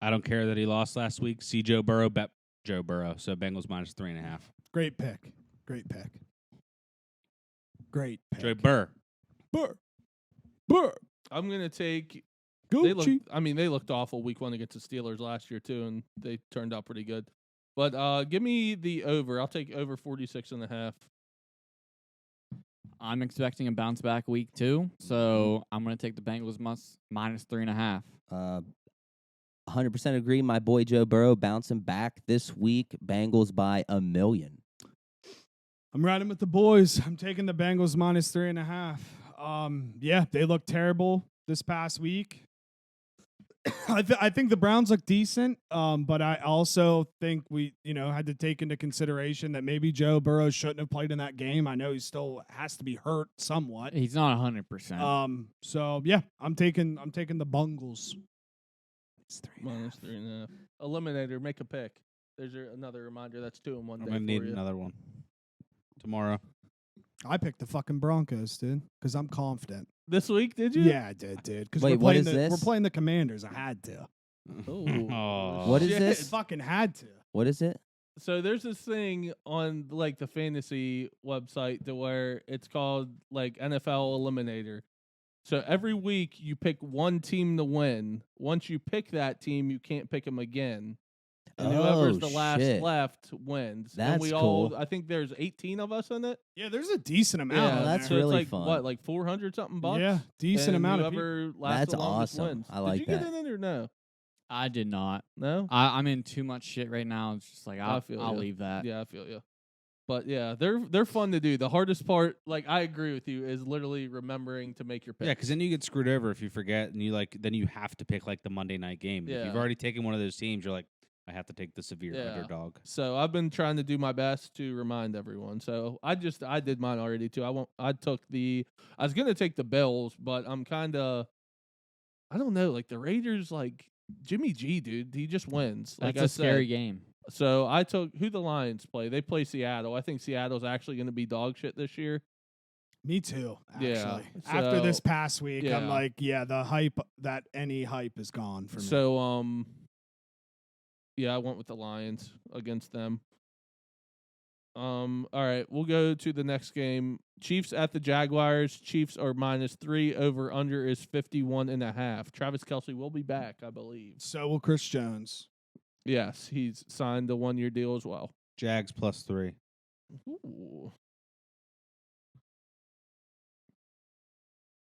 I don't care that he lost last week. See Joe Burrow, bet Joe Burrow. So Bengals minus 3.5. Great pick. Great pick. Great pick. Joe Burr. Burr. I'm gonna take. Gucci. They looked awful week 1 against the Steelers last year too, and they turned out pretty good. But give me the over. I'll take over 46.5. I'm expecting a bounce back week 2, so I'm going to take the Bengals minus 3.5. 100% agree. My boy Joe Burrow bouncing back this week. Bengals by 1 million. I'm riding with the boys. I'm taking the Bengals minus 3.5. Yeah, they look terrible this past week. I think the Browns look decent, but I also think we, had to take into consideration that maybe Joe Burrow shouldn't have played in that game. I know he still has to be hurt somewhat. He's not 100%. So yeah, I'm taking the Bungles. It's 3.5. Minus 3.5. Eliminator. Make a pick. There's another reminder. That's 2 in 1 I'm day going to for need you. another one. tomorrow. I picked the fucking Broncos, dude, because I'm confident. This week, did you? Yeah, I did, dude. Because Wait, we're what playing is we're this? playing the Commanders. I had to. Oh, What is shit. this? Fucking had to. What is it? So there's this thing on like the fantasy website to where it's called like NFL Eliminator. So every week you pick one team to win. Once you pick that team, you can't pick them again. And whoever's the last shit. left wins. and That's we cool. all I think there's 18 of us in it. Yeah, there's a decent amount. Yeah, in that's so there. really it's like fun. what, like 400 something bucks? Yeah, decent And amount of people. whoever lasts That's the longest awesome. wins. I like Did you that. get in it or no? I did not. No? I'm in too much shit right now. It's just like I I'll feel I'll ya. leave that. Yeah, I feel you. But yeah, they're fun to do. The hardest part, like I agree with you, is literally remembering to make your pick. Yeah, because then you get screwed over if you forget, and then you have to pick like the Monday night game. If Yeah. you've already taken one of those teams, you're like, I have to take the severe Yeah. underdog. So I've been trying to do my best to remind everyone. So I did mine already too. I was gonna take the Bills, but I'm kinda I don't know, like the Raiders, like Jimmy G, dude, he just wins. Like That's I a scary said. game. So I took who the Lions play. They play Seattle. I think Seattle's actually gonna be dog shit this year. Me too, actually. Yeah, After this so- past week, yeah. I'm like, yeah, the hype, that any hype is gone for me. So yeah, I went with the Lions against them. All right, we'll go to the next game. Chiefs at the Jaguars. Chiefs are -3. Over under is 51.5. Travis Kelce will be back, I believe. So will Chris Jones. Yes, he's signed a 1-year deal as well. Jags +3. Ooh.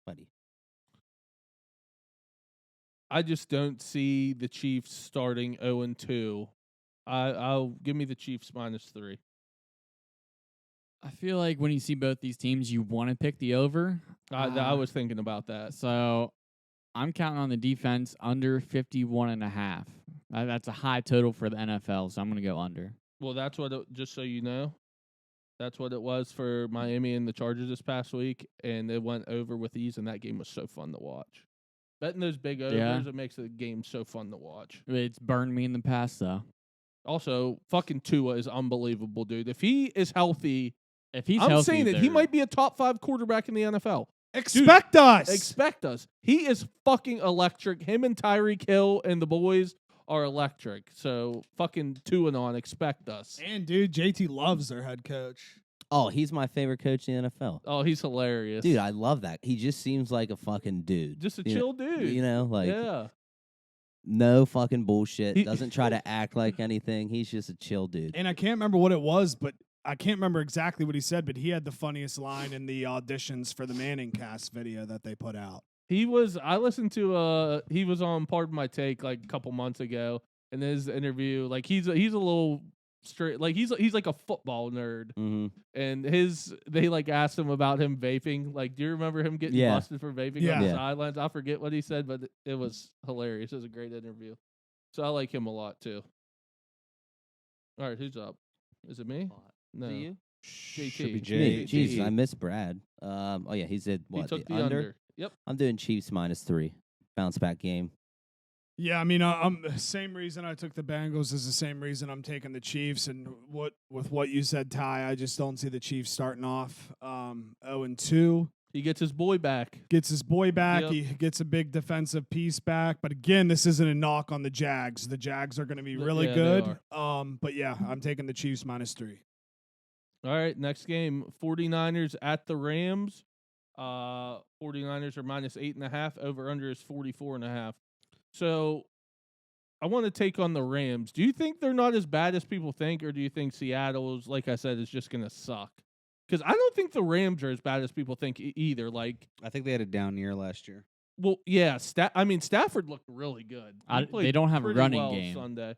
Buddy. I just don't see the Chiefs starting 0-2. I'll give me the Chiefs -3. I feel like when you see both these teams, you want to pick the over. I was thinking about that. So I'm counting on the defense under 51.5. That's a high total for the NFL, so I'm going to go under. Well, that's what just so you know, that's what it was for Miami and the Chargers this past week, and it went over with ease, and that game was so fun to watch. Betting those big overs, Yeah. it makes the game so fun to watch. It's burned me in the past, though. Also, fucking Tua is unbelievable, dude. If he is healthy, If he's I'm healthy, saying it, he they're- might be a top 5 quarterback in the NFL. Expect us. Expect us. He is fucking electric. Him and Tyreek Hill and the boys are electric. So fucking 2-on. Expect us. And dude, JT loves their head coach. Oh, he's my favorite coach in the NFL. Oh, he's hilarious. Dude, I love that. He just seems like a fucking dude. just a You know- chill dude. You know, like yeah. no fucking bullshit. He- Doesn't try to act like anything. He's just a chill dude. And I can't remember what it was, but I can't remember exactly what he said, but he had the funniest line in the auditions for the Manning cast video that they put out. I listened to he was on Pardon My Take like a couple months ago, and his interview, like he's a little straight, like he's like a football nerd, hmm and they like asked him about him vaping. Like, do you remember him getting Yeah. busted for vaping Yeah. on the Yeah. sidelines? I forget what he said, but it was hilarious. It was a great interview. So I like him a lot too. All right, who's up? Is it me? No. you? JT. Should be Me. Jay. Jesus, I miss Brad. Oh yeah, he said He what? took the under. Yep. I'm doing Chiefs -3. Bounce back game. Yeah, I mean, I'm the same reason I took the Bengals is the same reason I'm taking the Chiefs. And with what you said, Ty, I just don't see the Chiefs starting off 0-2. He gets his boy back. Gets his boy back. Yep. He gets a big defensive piece back. But again, this isn't a knock on the Jags. The Jags are going to be really Yeah, they good. But yeah, I'm taking the Chiefs -3. All right, next game, 49ers at the Rams. 49ers are -8.5. Over under is 44.5. So I want to take on the Rams. Do you think they're not as bad as people think, or do you think Seattle's, like I said, is just going to suck? Because I don't think the Rams are as bad as people think either. Like, I think they had a down year last year. well, yeah, Stafford looked really good. He They played don't have a pretty running well game. Sunday.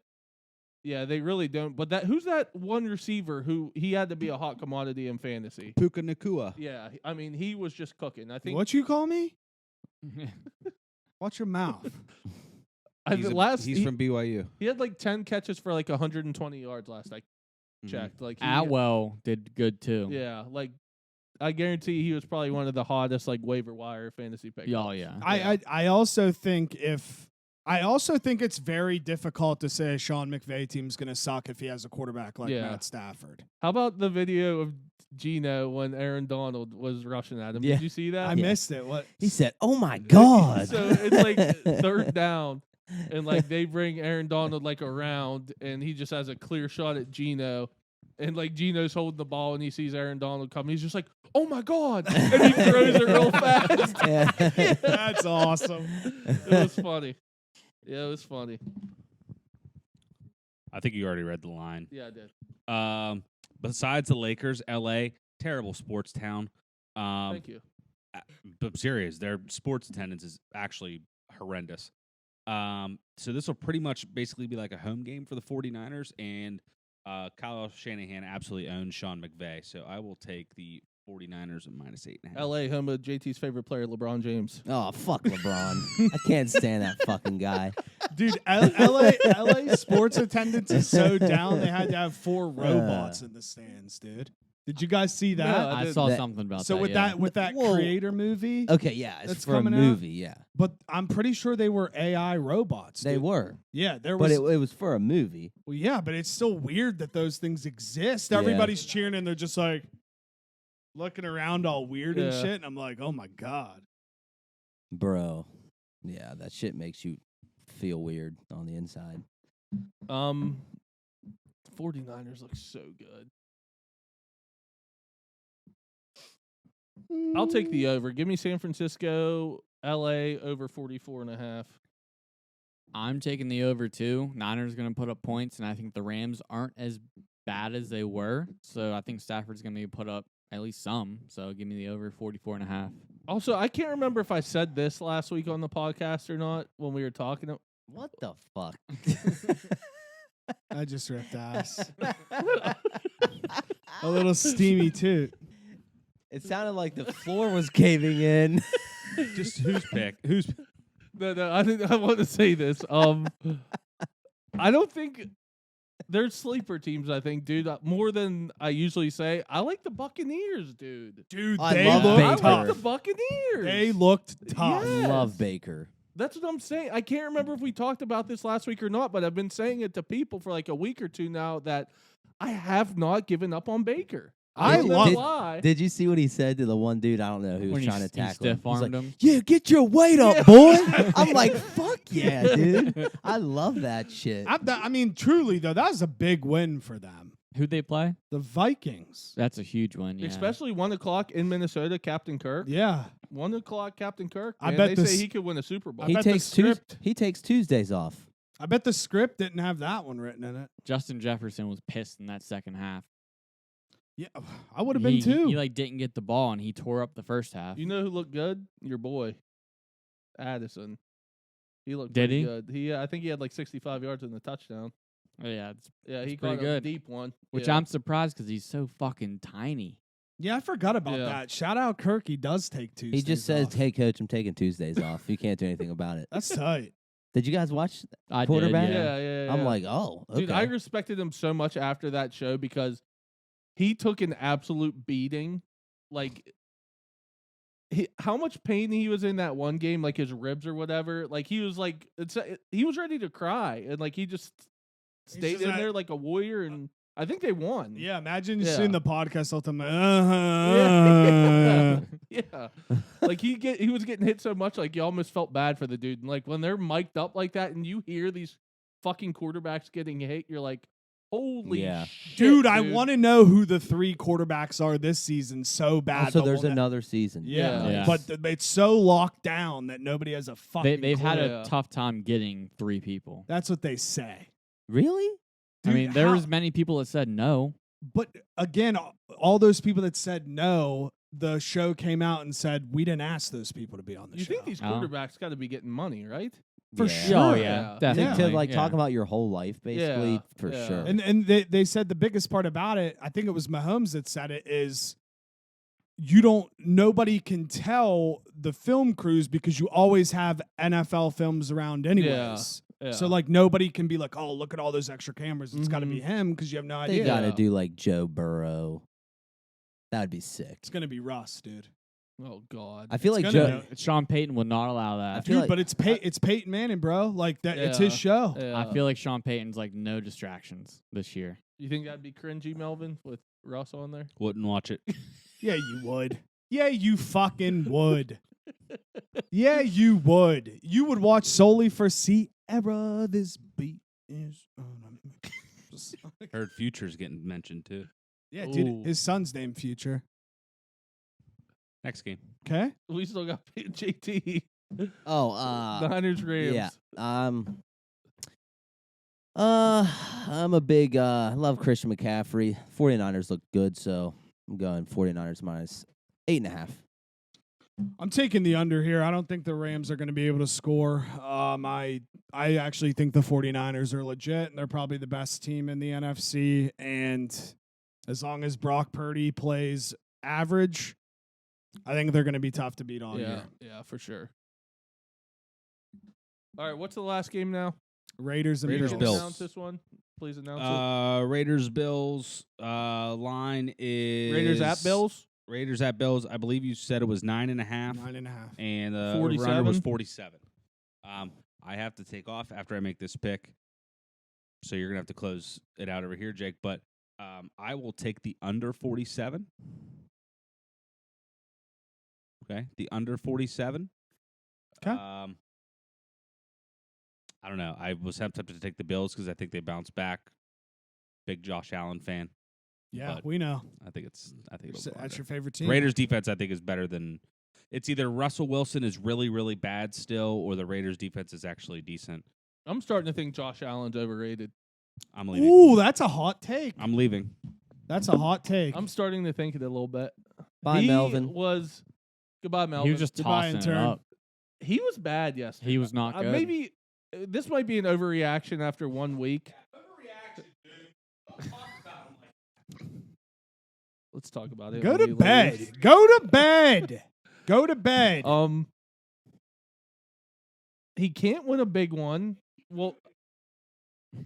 Yeah, they really don't. But who's that one receiver who he had to be a hot commodity in fantasy? Puka Nakua. Yeah, I mean, he was just cooking. I think What you call me? Watch your mouth. He's from BYU. he had like 10 catches for like 120 yards last I Mhm. checked. Like Atwell did good too. yeah, like I guarantee he was probably one of the hottest like waiver wire fantasy picks. Oh, yeah. I also think it's very difficult to say a Sean McVay team's going to suck if he has a quarterback like Yeah. Matt Stafford. How about the video of Gino when Aaron Donald was rushing at him. Yeah. Did you see that? I missed it. What? He said, "Oh my God." So it's like 3rd down, and like they bring Aaron Donald like around, and he just has a clear shot at Gino, and like Gino's holding the ball, and he sees Aaron Donald coming. He's just like, "Oh my God!" and he throws it real fast. Yeah. That's awesome. It was funny. Yeah, it was funny. I think you already read the line. Yeah, I did. Besides the Lakers, LA, terrible sports town. Thank you. But I'm serious, their sports attendance is actually horrendous. So this will pretty much basically be like a home game for the 49ers, and Kyle Shanahan absolutely owns Sean McVay. So I will take the 49ers at -8.5. LA, home of JT's favorite player, LeBron James. Oh, fuck LeBron. I can't stand that fucking guy. Dude, LA sports attendance is so down they had to have 4 robots in the stands, dude. Did you guys see that? No, I did saw that- something about So that. with yeah. that Whoa. creator movie, Okay, yeah, it's That's for a coming out? movie, yeah. but I'm pretty sure they were AI robots. They dude. were. Yeah, there But was. it was for a movie. Well, yeah, but it's still weird that those things exist. Yeah. Everybody's cheering and they're just like looking around all weird and Yeah. shit. And I'm like, oh my God. Bro. Yeah, that shit makes you feel weird on the inside. 49ers look so good. I'll take the over. Give me San Francisco, LA over 44.5. I'm taking the over too. Niners going to put up points, and I think the Rams aren't as bad as they were. So I think Stafford's going to put up at least some. So give me the over 44.5. Also, I can't remember if I said this last week on the podcast or not when we were talking. What the fuck? I just ripped ass. A little steamy toot. It sounded like the floor was caving in. Just who's pick? Who's No, I want to say this. I don't think there's sleeper teams. I think, dude, more than I usually say. I like the Buccaneers, dude. Dude, I they love looked I Baker. like tough. the Buccaneers. They looked tough. Yes. Love Baker. That's what I'm saying. I can't remember if we talked about this last week or not, but I've been saying it to people for like a week or two now that I have not given up on Baker. I don't know love- why. Did you see what he said to the one dude? I don't know who was When trying to tackle him. stiff He's like, armed him. yeah, get your weight up, boy. I'm like, fuck yeah, dude. I love that shit. I mean, truly, though, that was a big win for them. Who'd they play? The Vikings. That's a huge one. Yeah. Especially 1 o'clock in Minnesota, Captain Kirk. Yeah. 1 o'clock, Captain Kirk. I Man, bet they this- say he could win a Super Bowl. I he bet the takes script- he takes Tuesdays off. I bet the script didn't have that one written in it. Justin Jefferson was pissed in that second half. Yeah, I would have been He- too. He like didn't get the ball and he tore up the first half. You know who looked good? Your boy, Addison. He looked Did pretty he? good. I think he had like 65 yards in the touchdown. Oh, yeah, it's, Yeah, he It's pretty caught a good. deep one. which yeah. I'm surprised because he's so fucking tiny. Yeah, I forgot about Yeah. that. Shout out Kirk. He does take Tuesdays He just says, off. "Hey, coach, I'm taking Tuesdays off. You can't do anything about it." That's tight. Did you guys watch? I Quarterback? did, Yeah, yeah. yeah, I'm yeah. like, oh, okay. Dude, I respected him so much after that show because he took an absolute beating. Like, how much pain he was in that one game, like his ribs or whatever. Like he was like, he was ready to cry, and like he just stayed just in like- there like a warrior, and I think they won. Yeah, imagine just Yeah. seeing the podcast all the time. Yeah, like he was getting hit so much, like you almost felt bad for the dude. And like when they're mic'd up like that, and you hear these fucking quarterbacks getting hit, you're like, holy Yeah. shit, Dude, I want to know who the 3 quarterbacks are this season so bad. Also, but there's we'll ne- another season. Yeah, Yeah. but it's so locked down that nobody has a fucking They've had clue. a Yeah. tough time getting 3 people. That's what they say. Really? I Dude, mean, there how- was many people that said no. But again, all those people that said no, the show came out and said we didn't ask those people to be on the You show. think these Oh. quarterbacks got to be getting money, right? For Yeah. sure. Oh, Yeah. yeah. I think Definitely. to like yeah. talk about your whole life, basically, Yeah, for yeah. sure. And they said the biggest part about it, I think it was Mahomes that said it, is nobody can tell the film crews because you always have NFL films around anyways. Yeah. So like nobody can be like, oh, look at all those extra cameras. It's got to be Mhm. him because you have no they idea. gotta Yeah. do like Joe Burrow. That'd be sick. It's gonna be Russ, dude. Oh God. I feel It's like gonna Joe. be- Sean Payton would not allow I that. feel Dude, like- but it's Peyton Manning, bro. Like that, it's his Yeah. show. Yeah. I feel like Sean Payton's like no distractions this year. You think that'd be cringy, Melvin, with Russ on there? Wouldn't watch it. Yeah, you would. Yeah, you fucking would. Yeah, you would. You would watch solely for Sierra. This beat is on. Heard Future's getting mentioned too. Yeah, Ooh. dude. His son's name Future. Next game. Okay. We still got JT. Oh, Niners Rams. yeah. I'm a big love Christian McCaffrey. 49ers look good, so I'm going 49ers minus 8.5. I'm taking the under here. I don't think the Rams are going to be able to score. I actually think the 49ers are legit, and they're probably the best team in the NFC. And as long as Brock Purdy plays average, I think they're going to be tough to beat all year. Yeah, for sure. All right, what's the last game now? Raiders and Raiders, Can you Bills. Announce this one. Please announce Raiders Bills. Line is Raiders at Bills. Raiders at Bills. I believe you said it was 9.5. 9.5. And the 47? over-under was 47. I have to take off after I make this pick, so you're gonna have to close it out over here, Jake. But I will take the under 47. Okay, the under 47. Okay. I don't know. I was tempted to take the Bills because I think they bounce back. Big Josh Allen fan. Yeah, But we know. I think it'll go That's under. your favorite team. Raiders defense, I think, is better than. It's either Russell Wilson is really, really bad still, or the Raiders defense is actually decent. I'm starting to think Josh Allen's overrated. I'm leaving. Ooh, that's a hot take. I'm leaving. That's a hot take. I'm starting to think it a little bit. Bye, He Melvin. was goodbye, Melvin. He was just Goodbye, tossing it intern. up. He was bad yesterday. He was not good. Maybe this might be an overreaction after 1 week. Let's talk about it. Go when to he bed. leaves. Go to bed. Go to bed. He can't win a big one. Well,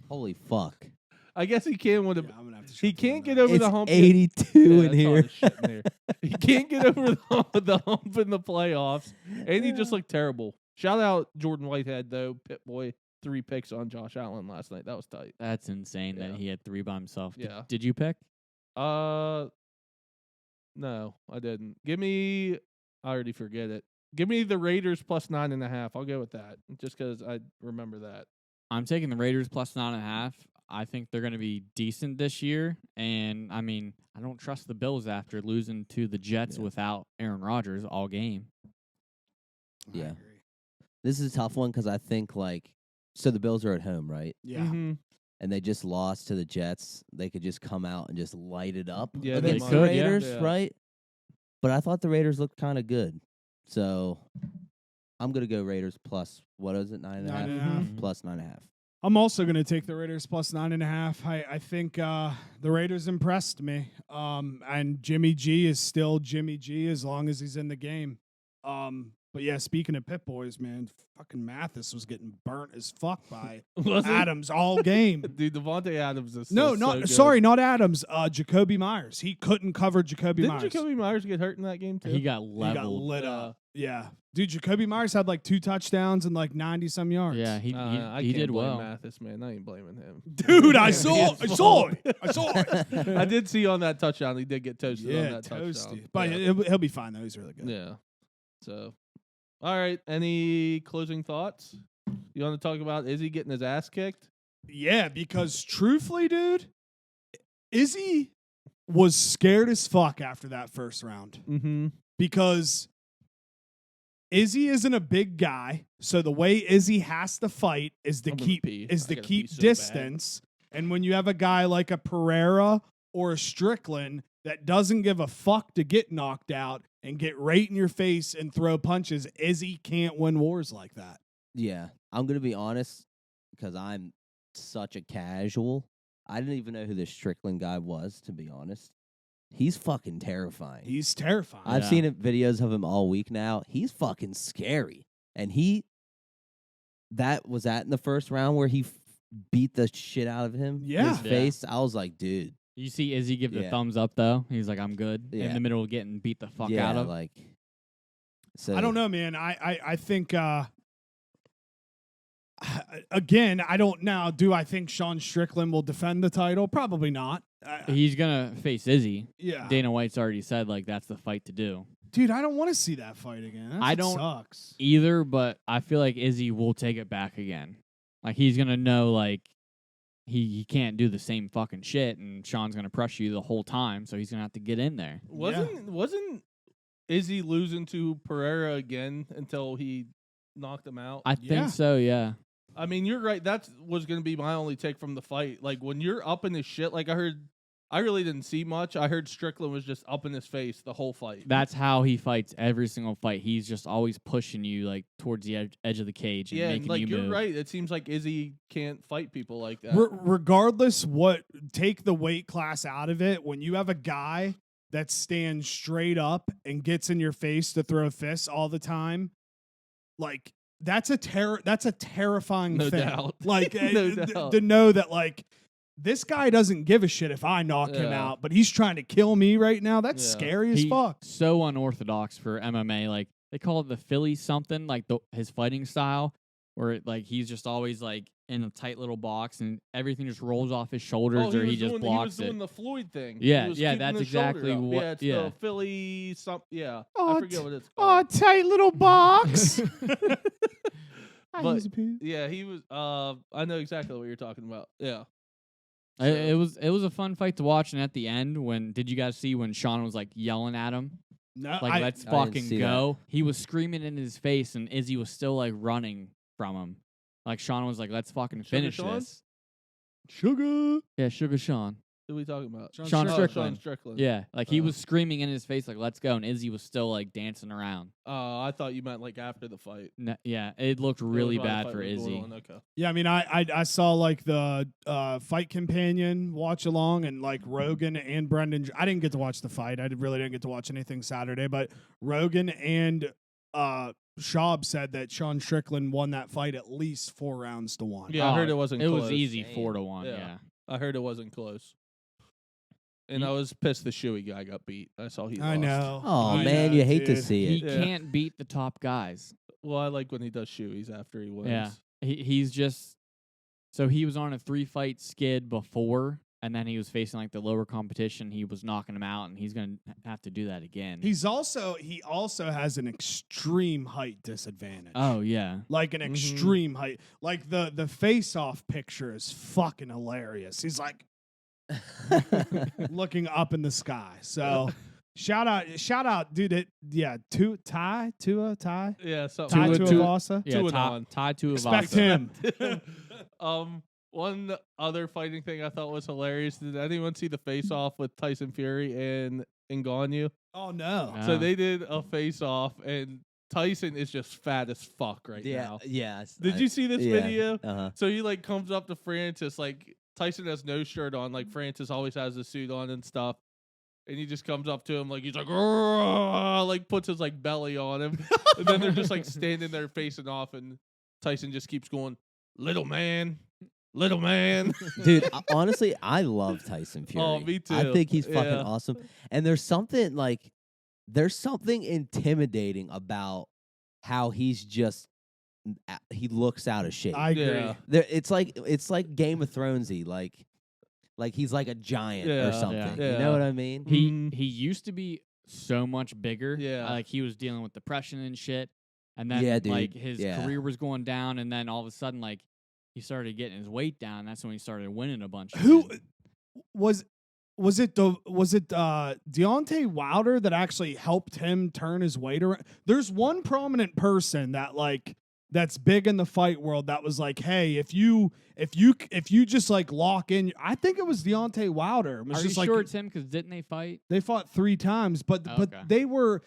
Holy fuck. I guess he can win a. Yeah, I'm gonna have to He shut can't down get over It's the hump. 82 Yeah, in that's all here. the shit in there. He can't get over the hump in the playoffs, and he just looked terrible. Shout out Jordan Whitehead though, Pit Boy, 3 picks on Josh Allen last night. That was tight. That's insane Yeah. that he had 3 by himself. Yeah. Did you pick? No, I didn't. Give me. I already forget it. Give me the Raiders plus 9.5. I'll go with that, just because I remember that. I'm taking the Raiders plus 9.5. I think they're going to be decent this year. And, I mean, I don't trust the Bills after losing to the Jets Yeah. without Aaron Rodgers all game. I Yeah. agree. This is a tough one because I think, so the Bills are at home, right? Yeah. Mhm. And they just lost to the Jets. They could just come out and just light it up Yeah, they against might. the could, yeah. Raiders, Yeah. right? But I thought the Raiders looked kind of good. So I'm going to go Raiders plus, what is it, 9.5? 9.5. Plus 9.5. I'm also going to take the Raiders plus 9.5. I think the Raiders impressed me. And Jimmy G is still Jimmy G as long as he's in the game. But yeah, speaking of Pit Boys, man, fucking Mathis was getting burnt as fuck by Was he? Adams all game. Dude, Devontae Adams is No, so not good. sorry, not Adams. Jacoby Myers. He couldn't cover Jacoby Didn't Myers. Jacoby Myers get hurt in that game too? He got He leveled. got lit Yeah. up. Yeah. Dude, Jacoby Myers had 2 touchdowns and 90 some yards. Yeah, he I he can't did blame well. Mathis, man. I ain't blaming him. Dude, I It's saw his it. fault. I saw it. I did see on that touchdown. He did get toasted on Yeah, that touchdown. toasty. But yeah. he'll be fine though. He's really good. Yeah. So, all right. Any closing thoughts? You want to talk about Izzy getting his ass kicked? Yeah, because truthfully, dude, Izzy was scared as fuck after that first round Mm-hmm. because Izzy isn't a big guy, so the way Izzy has to fight is to I'm gonna keep pee. I gotta pee so bad. distance. And when you have a guy like a Pereira or a Strickland that doesn't give a fuck to get knocked out and get right in your face and throw punches, Izzy can't win wars like that. Yeah, I'm going to be honest because I'm such a casual. I didn't even know who this Strickland guy was, to be honest. He's fucking terrifying. He's terrifying. I've Yeah. seen videos of him all week now. He's fucking scary. And that was in the first round where he beat the shit out of him. Yeah. His Yeah. face. I was like, dude. You see Izzy give the Yeah. thumbs up, though. He's like, I'm good. Yeah. In the middle of getting beat the fuck yeah, out of. like. So I don't know, man. I think again, I don't now. Do I think Sean Strickland will defend the title? Probably not. He's gonna face Izzy. Yeah. Dana White's already said like that's the fight to do. Dude, I don't want to see that fight again. That I shit don't sucks. Either, but I feel like Izzy will take it back again. Like he's gonna know like he can't do the same fucking shit, and Sean's gonna pressure you the whole time, so he's gonna have to get in there. Wasn't Izzy losing to Pereira again until he knocked him out? I think so, yeah. I mean, you're right. That was going to be my only take from the fight. Like, when you're up in his shit, like I really didn't see much. I heard Strickland was just up in his face the whole fight. That's how he fights every single fight. He's just always pushing you like towards the edge of the cage and making like you you're move. right. It seems like Izzy can't fight people like that. Regardless take the weight class out of it, when you have a guy that stands straight up and gets in your face to throw fists all the time, like that's a terrifying No thing. doubt. Like No doubt. to know that like this guy doesn't give a shit if I knock him Yeah. out, but he's trying to kill me right now. That's Yeah. scary as He's fuck. so unorthodox for MMA. Like they call it the Philly something, like his fighting style, where like he's just always like in a tight little box and everything just rolls off his shoulders, or he just blocks He was it. doing the Floyd thing. Yeah, He was yeah, keeping that's his shoulder exactly up. what- Yeah, it's yeah. the Philly I Oh, forget what it's Oh, called. tight little box. But yeah, he was. I know exactly what you're talking about. Yeah. It was a fun fight to watch, and at the end, did you guys see when Sean was like yelling at him, No, like let's I didn't fucking see go? He was screaming in his face, and Izzy was still like running from him. Like Sean was like, let's fucking Sugar finish Sean? this. Sugar. Yeah, Sugar Sean. Who are we talking about? Sean Sean Strickland. Strickland. Sean Strickland. Yeah, like he Uh. was screaming in his face, like let's go, and Izzy was still like dancing around. I thought you meant like after the fight. Yeah, it looked That was really while the bad fight for was going Izzy. on. Okay. Yeah, I mean, I saw like the fight companion watch along, and like Rogan and Brendan. I didn't get to watch the fight. I really didn't get to watch anything Saturday, but Rogan and Schaub said that Sean Strickland won that fight at least 4 rounds to 1. Yeah, I heard it wasn't. It close. was easy Damn. 4-1. Yeah. Yeah. I heard it wasn't close. And You- I was pissed the Shuey guy got beat. That's all he I lost. know. Oh I man, know, you hate to dude. see He it. Yeah. can't beat the top guys. Well, I like when he does Shueys after he wins. Yeah. He's just so he was on a 3-fight skid before, and then he was facing like the lower competition. He was knocking him out, and he's gonna have to do that again. He also has an extreme height disadvantage. oh yeah, Like an Mhm. extreme height. Like the face off picture is fucking hilarious. He's like looking up in the sky. So shout out, dude. Ty. Yeah. So Ty Tua- Tuivasa. yeah. and Tie on. tied to Expect Avasa. him. One other fighting thing I thought was hilarious. Did anyone see the face off with Tyson Fury and Ngannou? Oh no. No. So they did a face off, and Tyson is just fat as fuck right Yeah, now. yes. Did you see this yeah. video? Uh-huh. So he like comes up to Francis, like Tyson has no shirt on, like Francis always has a suit on and stuff. And he just comes up to him like he's like, "Rrrr," like puts his like belly on him. And then they're just like standing there facing off, and Tyson just keeps going, little man. Dude, honestly, I love Tyson Fury. Oh, me I too. think he's fucking Yeah. awesome. And there's something intimidating about how he's just he looks out of shape. I agree. Yeah. It's like Game of Thronesy, like he's like a giant Yeah, or something. yeah. You know what I mean? He used to be so much bigger. Yeah. Like he was dealing with depression and shit. And then Yeah, dude. like his Yeah. career was going down, and then all of a sudden like he started getting his weight down. That's when he started winning a bunch. Who again. was it Deontay Wilder that actually helped him turn his weight around? There's one prominent person that's big in the fight world that was like, hey, if you just like lock in, I think it was Deontay Wilder. It was Are you just like sure it's him? Because didn't they fight? they fought 3 times, but Okay. they were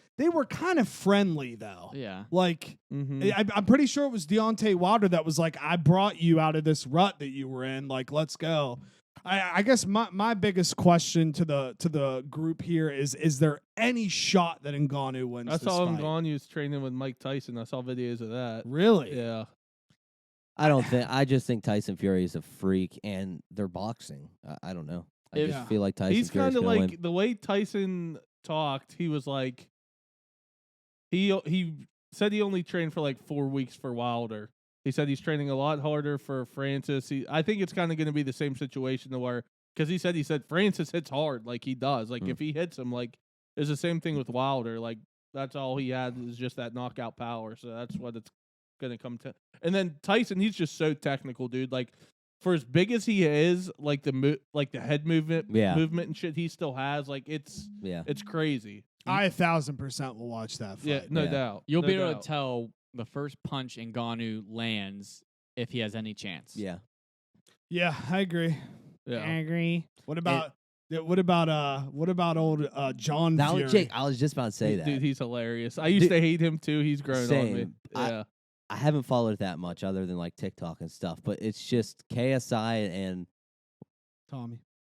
kind of friendly though. Yeah. Like Mm-hmm. I'm pretty sure it was Deontay Wilder that was like, I brought you out of this rut that you were in. Like, let's go. I guess my biggest question to the group here is there any shot that Ngannou wins I this saw fight? Ngannou's training with Mike Tyson. I saw videos of that. Really? Yeah. I just think Tyson Fury is a freak, and they're boxing. I don't know. I If- just feel like Tyson He's Fury's kind of gonna like win. the way Tyson talked. He was like, he said he only trained for like 4 weeks for Wilder. He said he's training a lot harder for Francis. I think it's kind of going to be the same situation to where because he said Francis hits hard like he does. Like if he hits him, like it's the same thing with Wilder. Like that's all he had is just that knockout power. So that's what it's gonna come to. And then Tyson, he's just so technical, dude. Like for as big as he is, like the head movement and shit he still has, like it's crazy. I 1,000% will watch that fight. Yeah, no doubt. You'll no be able doubt. to tell the first punch Ngannou lands if he has any chance. Yeah. Yeah, I agree. Yeah. I agree. What about old John That Fury? was Jake. I was just about to say that. Dude, he's hilarious. I used to hate him too. He's grown on me. Same. Yeah. I haven't followed it that much other than like TikTok and stuff, but it's just KSI and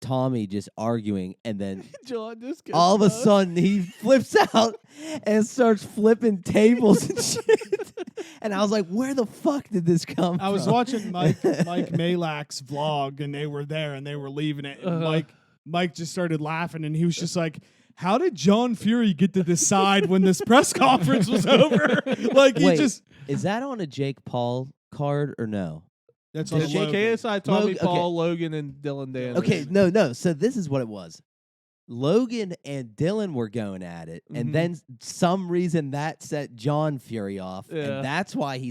Tommy just arguing, and then John just gets all of a nuts. sudden he flips out and starts flipping tables and shit. And I was like, where the fuck did this come from? I was watching Mike Malak's vlog, and they were there, and they were leaving it. And Mike just started laughing, and he was just like, "How did John Fury get to decide when this press conference was over?" Like he Wait, just. is that on a Jake Paul card or no? That's on It's the logo. KSI, Tommy Logan- Paul, Logan, and Dylan Dan. Okay, no. So this is what it was. Logan and Dylan were going at it, Mhm. and then some reason that set John Fury off, Yeah. and that's why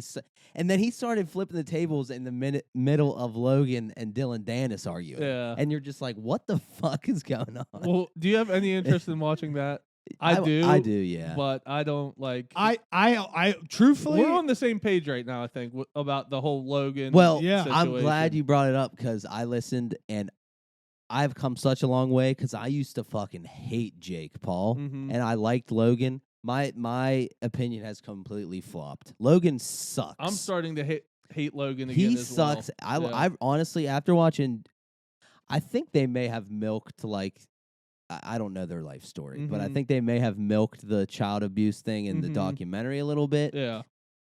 and then he started flipping the tables in the middle of Logan and Dylan Dennis arguing. Yeah. And you're just like, what the fuck is going on? Well, do you have any interest in watching that? I do. I do, yeah. But I don't like. I truthfully. We're on the same page right now, I think, about the whole Logan. Well, Yeah. I'm glad situation. you brought it up because I listened and I've come such a long way because I used to fucking hate Jake Paul Mhm. and I liked Logan. My opinion has completely flopped. Logan sucks. I'm starting to hate Logan again. He as sucks. Well. I honestly, after watching, I think they may have milked like. I don't know their life story, but I Mhm. think they may have milked the child abuse thing in the Mhm. documentary a little bit. Yeah.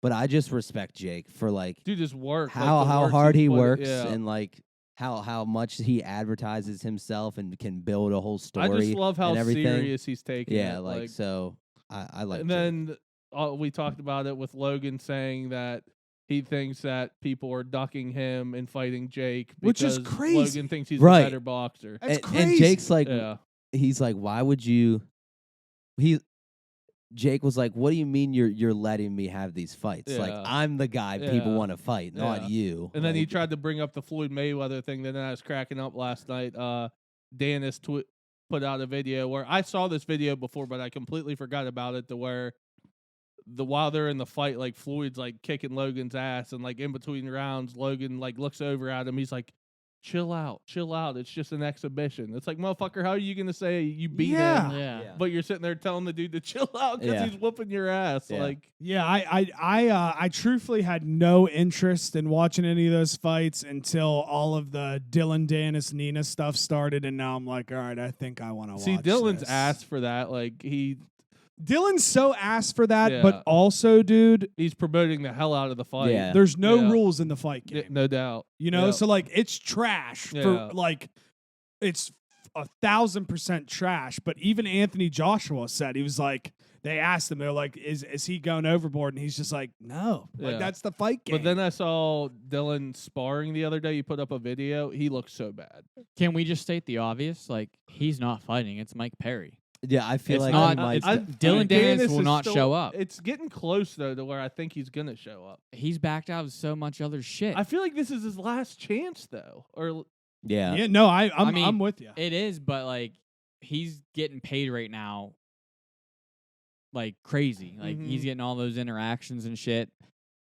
But I just respect Jake for like Dude, just work. how like, the work hard he's he put- works yeah. and like how much he advertises himself and can build a whole story. I just love how and everything. serious he's taking Yeah, it. like so. I like. And Jake. then we talked about it with Logan saying that he thinks that people are ducking him and fighting Jake, Which is because crazy. Logan thinks he's Right. a better boxer. That's and crazy. Jake's like, Yeah. he's like, why would you? Jake was like, what do you mean you're letting me have these fights? Like Yeah. I'm the guy people Yeah. want to fight, not Yeah. you. And then he Like, tried to bring up the Floyd Mayweather thing. Then I was cracking up last night. Dennis put out a video where I saw this video before, but I completely forgot about it. To where while they're in the fight, like Floyd's like kicking Logan's ass, and like in between rounds, Logan like looks over at him. He's like, chill out. It's just an exhibition. It's like, motherfucker, how are you gonna say you beat Yeah. him? Yeah. But you're sitting there telling the dude to chill out because Yeah. he's whooping your ass. Yeah. Like, Yeah, I truthfully had no interest in watching any of those fights until all of the Dylan Dennis Nina stuff started, and now I'm like, all right, I think I want to watch. see, Dylan's this. asked for that. Like Dylan's so asked for that, Yeah. but also, dude, he's promoting the hell out of the fight. Yeah. there's no Yeah. rules in the fight Yeah, game. no doubt. You know, Yeah. so like it's trash Yeah. for like it's 1,000% trash. But even Anthony Joshua said he was like, they asked him, they're like, is he going overboard? And he's just like, no, Yeah. like that's the fight game. But then I saw Dylan sparring the other day. You put up a video. He looks so bad. Can we just state the obvious? Like, he's not fighting. It's Mike Perry. yeah, I feel It's like not- he might. it's- Dylan Dennis will is not still- show up. It's getting close though to where I think he's gonna show up. He's backed out of so much other shit. I feel like this is his last chance though. Or yeah. yeah, no, I'm mean, with you. It is, but like he's getting paid right now like crazy. Like he's Mhm. getting all those interactions and shit.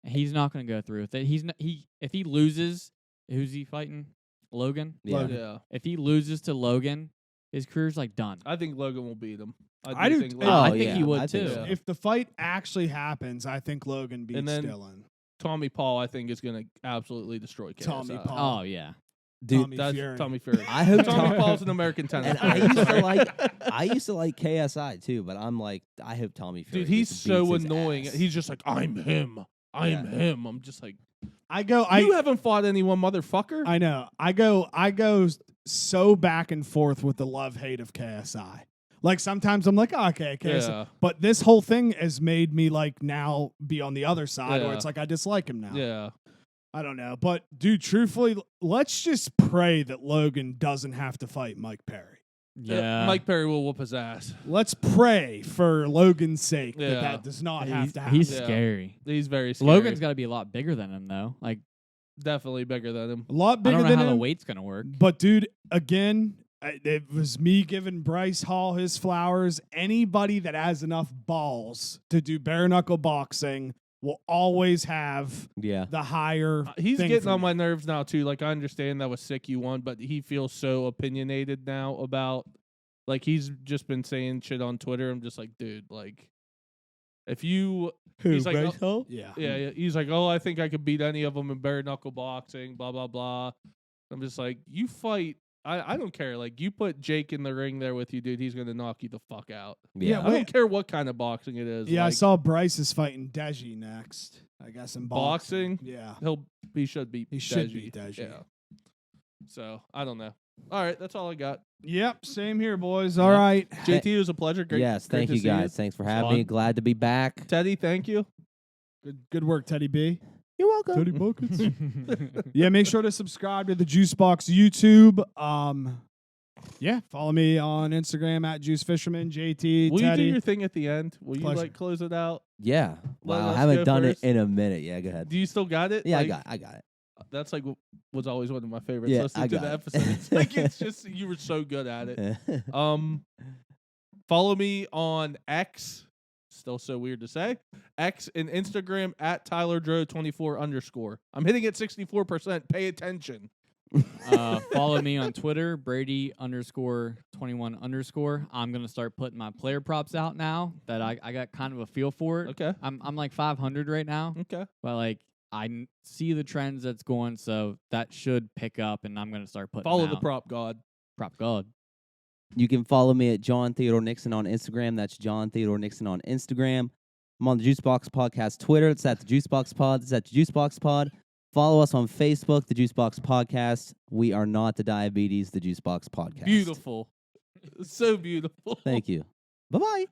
He's not going to go through with it. He's not, if he loses, who's he fighting? Logan? Yeah. yeah, If he loses to Logan, his career's like done. I think Logan will beat him. I do think t- I Logan- think he would I think too. so. If the fight actually happens, I think Logan beats And then Dylan. Tommy Paul, I think, is gonna absolutely destroy KSI. Tommy Paul. Oh yeah. Dude, Tommy That's Fury. Tommy Fury. I hope Tommy Tom- Paul's an American tennis And player. I used to Sorry. like KSI too, but I'm like, I hope Tommy Fury. Dude, he's just so beats his annoying. ass. He's just like, I'm him. I'm him. I'm just like, I you haven't fought anyone, motherfucker. I know. I go so back and forth with the love hate of KSI. Like sometimes I'm like, oh, okay, KSI. Yeah. But this whole thing has made me like now be on the other side where Yeah. it's like I dislike him now. Yeah. I don't know. But, dude, truthfully, let's just pray that Logan doesn't have to fight Mike Perry. Yeah. Mike Perry will whoop his ass. Let's pray for Logan's sake Yeah. that does not have to happen. He's Yeah. scary. He's very scary. Logan's got to be a lot bigger than him, though. Like, definitely bigger than him. a lot I bigger don't know than how the him. weight's going to work. But, dude, again, it was me giving Bryce Hall his flowers. Anybody that has enough balls to do bare knuckle boxing will always have Yeah. the higher. He's thing getting for on me. my nerves now too. Like I understand that was sick you won, but he feels so opinionated now about like he's just been saying shit on Twitter. I'm just like, dude, like if you he's like Yeah. yeah, he's like, oh, I think I could beat any of them in bare knuckle boxing, blah blah blah. I'm just like, you fight. I don't care. Like you put Jake in the ring there with you, dude. He's gonna knock you the fuck out. Yeah. I don't care what kind of boxing it is. Yeah, I like, saw Bryce is fighting Deji next. I guess in boxing. boxing. Yeah. He should beat. He should Deji. beat Deji. Yeah. So I don't know. All right, that's all I got. Yep. Same here, boys. All right. JT, it was a pleasure. Great. Yes, great thank to you see guys. Thanks for having me. fun. Glad to be back. Teddy, thank you. Good work, Teddy B. You're welcome. Teddy Buckets. Yeah, make sure to subscribe to the Juice Box YouTube. Yeah, follow me on Instagram at Juice Fisherman, JT, Will you do Teddy. your thing at the end? Will you Pleasure. like close it out? Yeah. Let Wow, I us haven't go done first. it in a minute. Yeah, go ahead. Do you still got it? Yeah, Like, I got it. That's like was always one of my favorites. Yeah, Listening I to got the it. episodes, like it's just you were so good at it. Follow me on X. Still so weird to say. X and Instagram at TylerDro24_. I'm hitting at 64%. Pay attention. Follow me on Twitter, Brady_21_. I'm gonna start putting my player props out now that I got kind of a feel for it. Okay. I'm like 500 right now, Okay. but like I see the trends that's going, so that should pick up, and I'm gonna start putting Follow them the out. prop god. Prop God. You can follow me at John Theodore Nixon on Instagram. That's John Theodore Nixon on Instagram. I'm on the Juicebox Podcast Twitter. It's at the Juicebox Pod. It's at the Juicebox Pod. Follow us on Facebook, the Juicebox Podcast. We are not the diabetes, the Juicebox Podcast. Beautiful. So beautiful. Thank you. Bye-bye.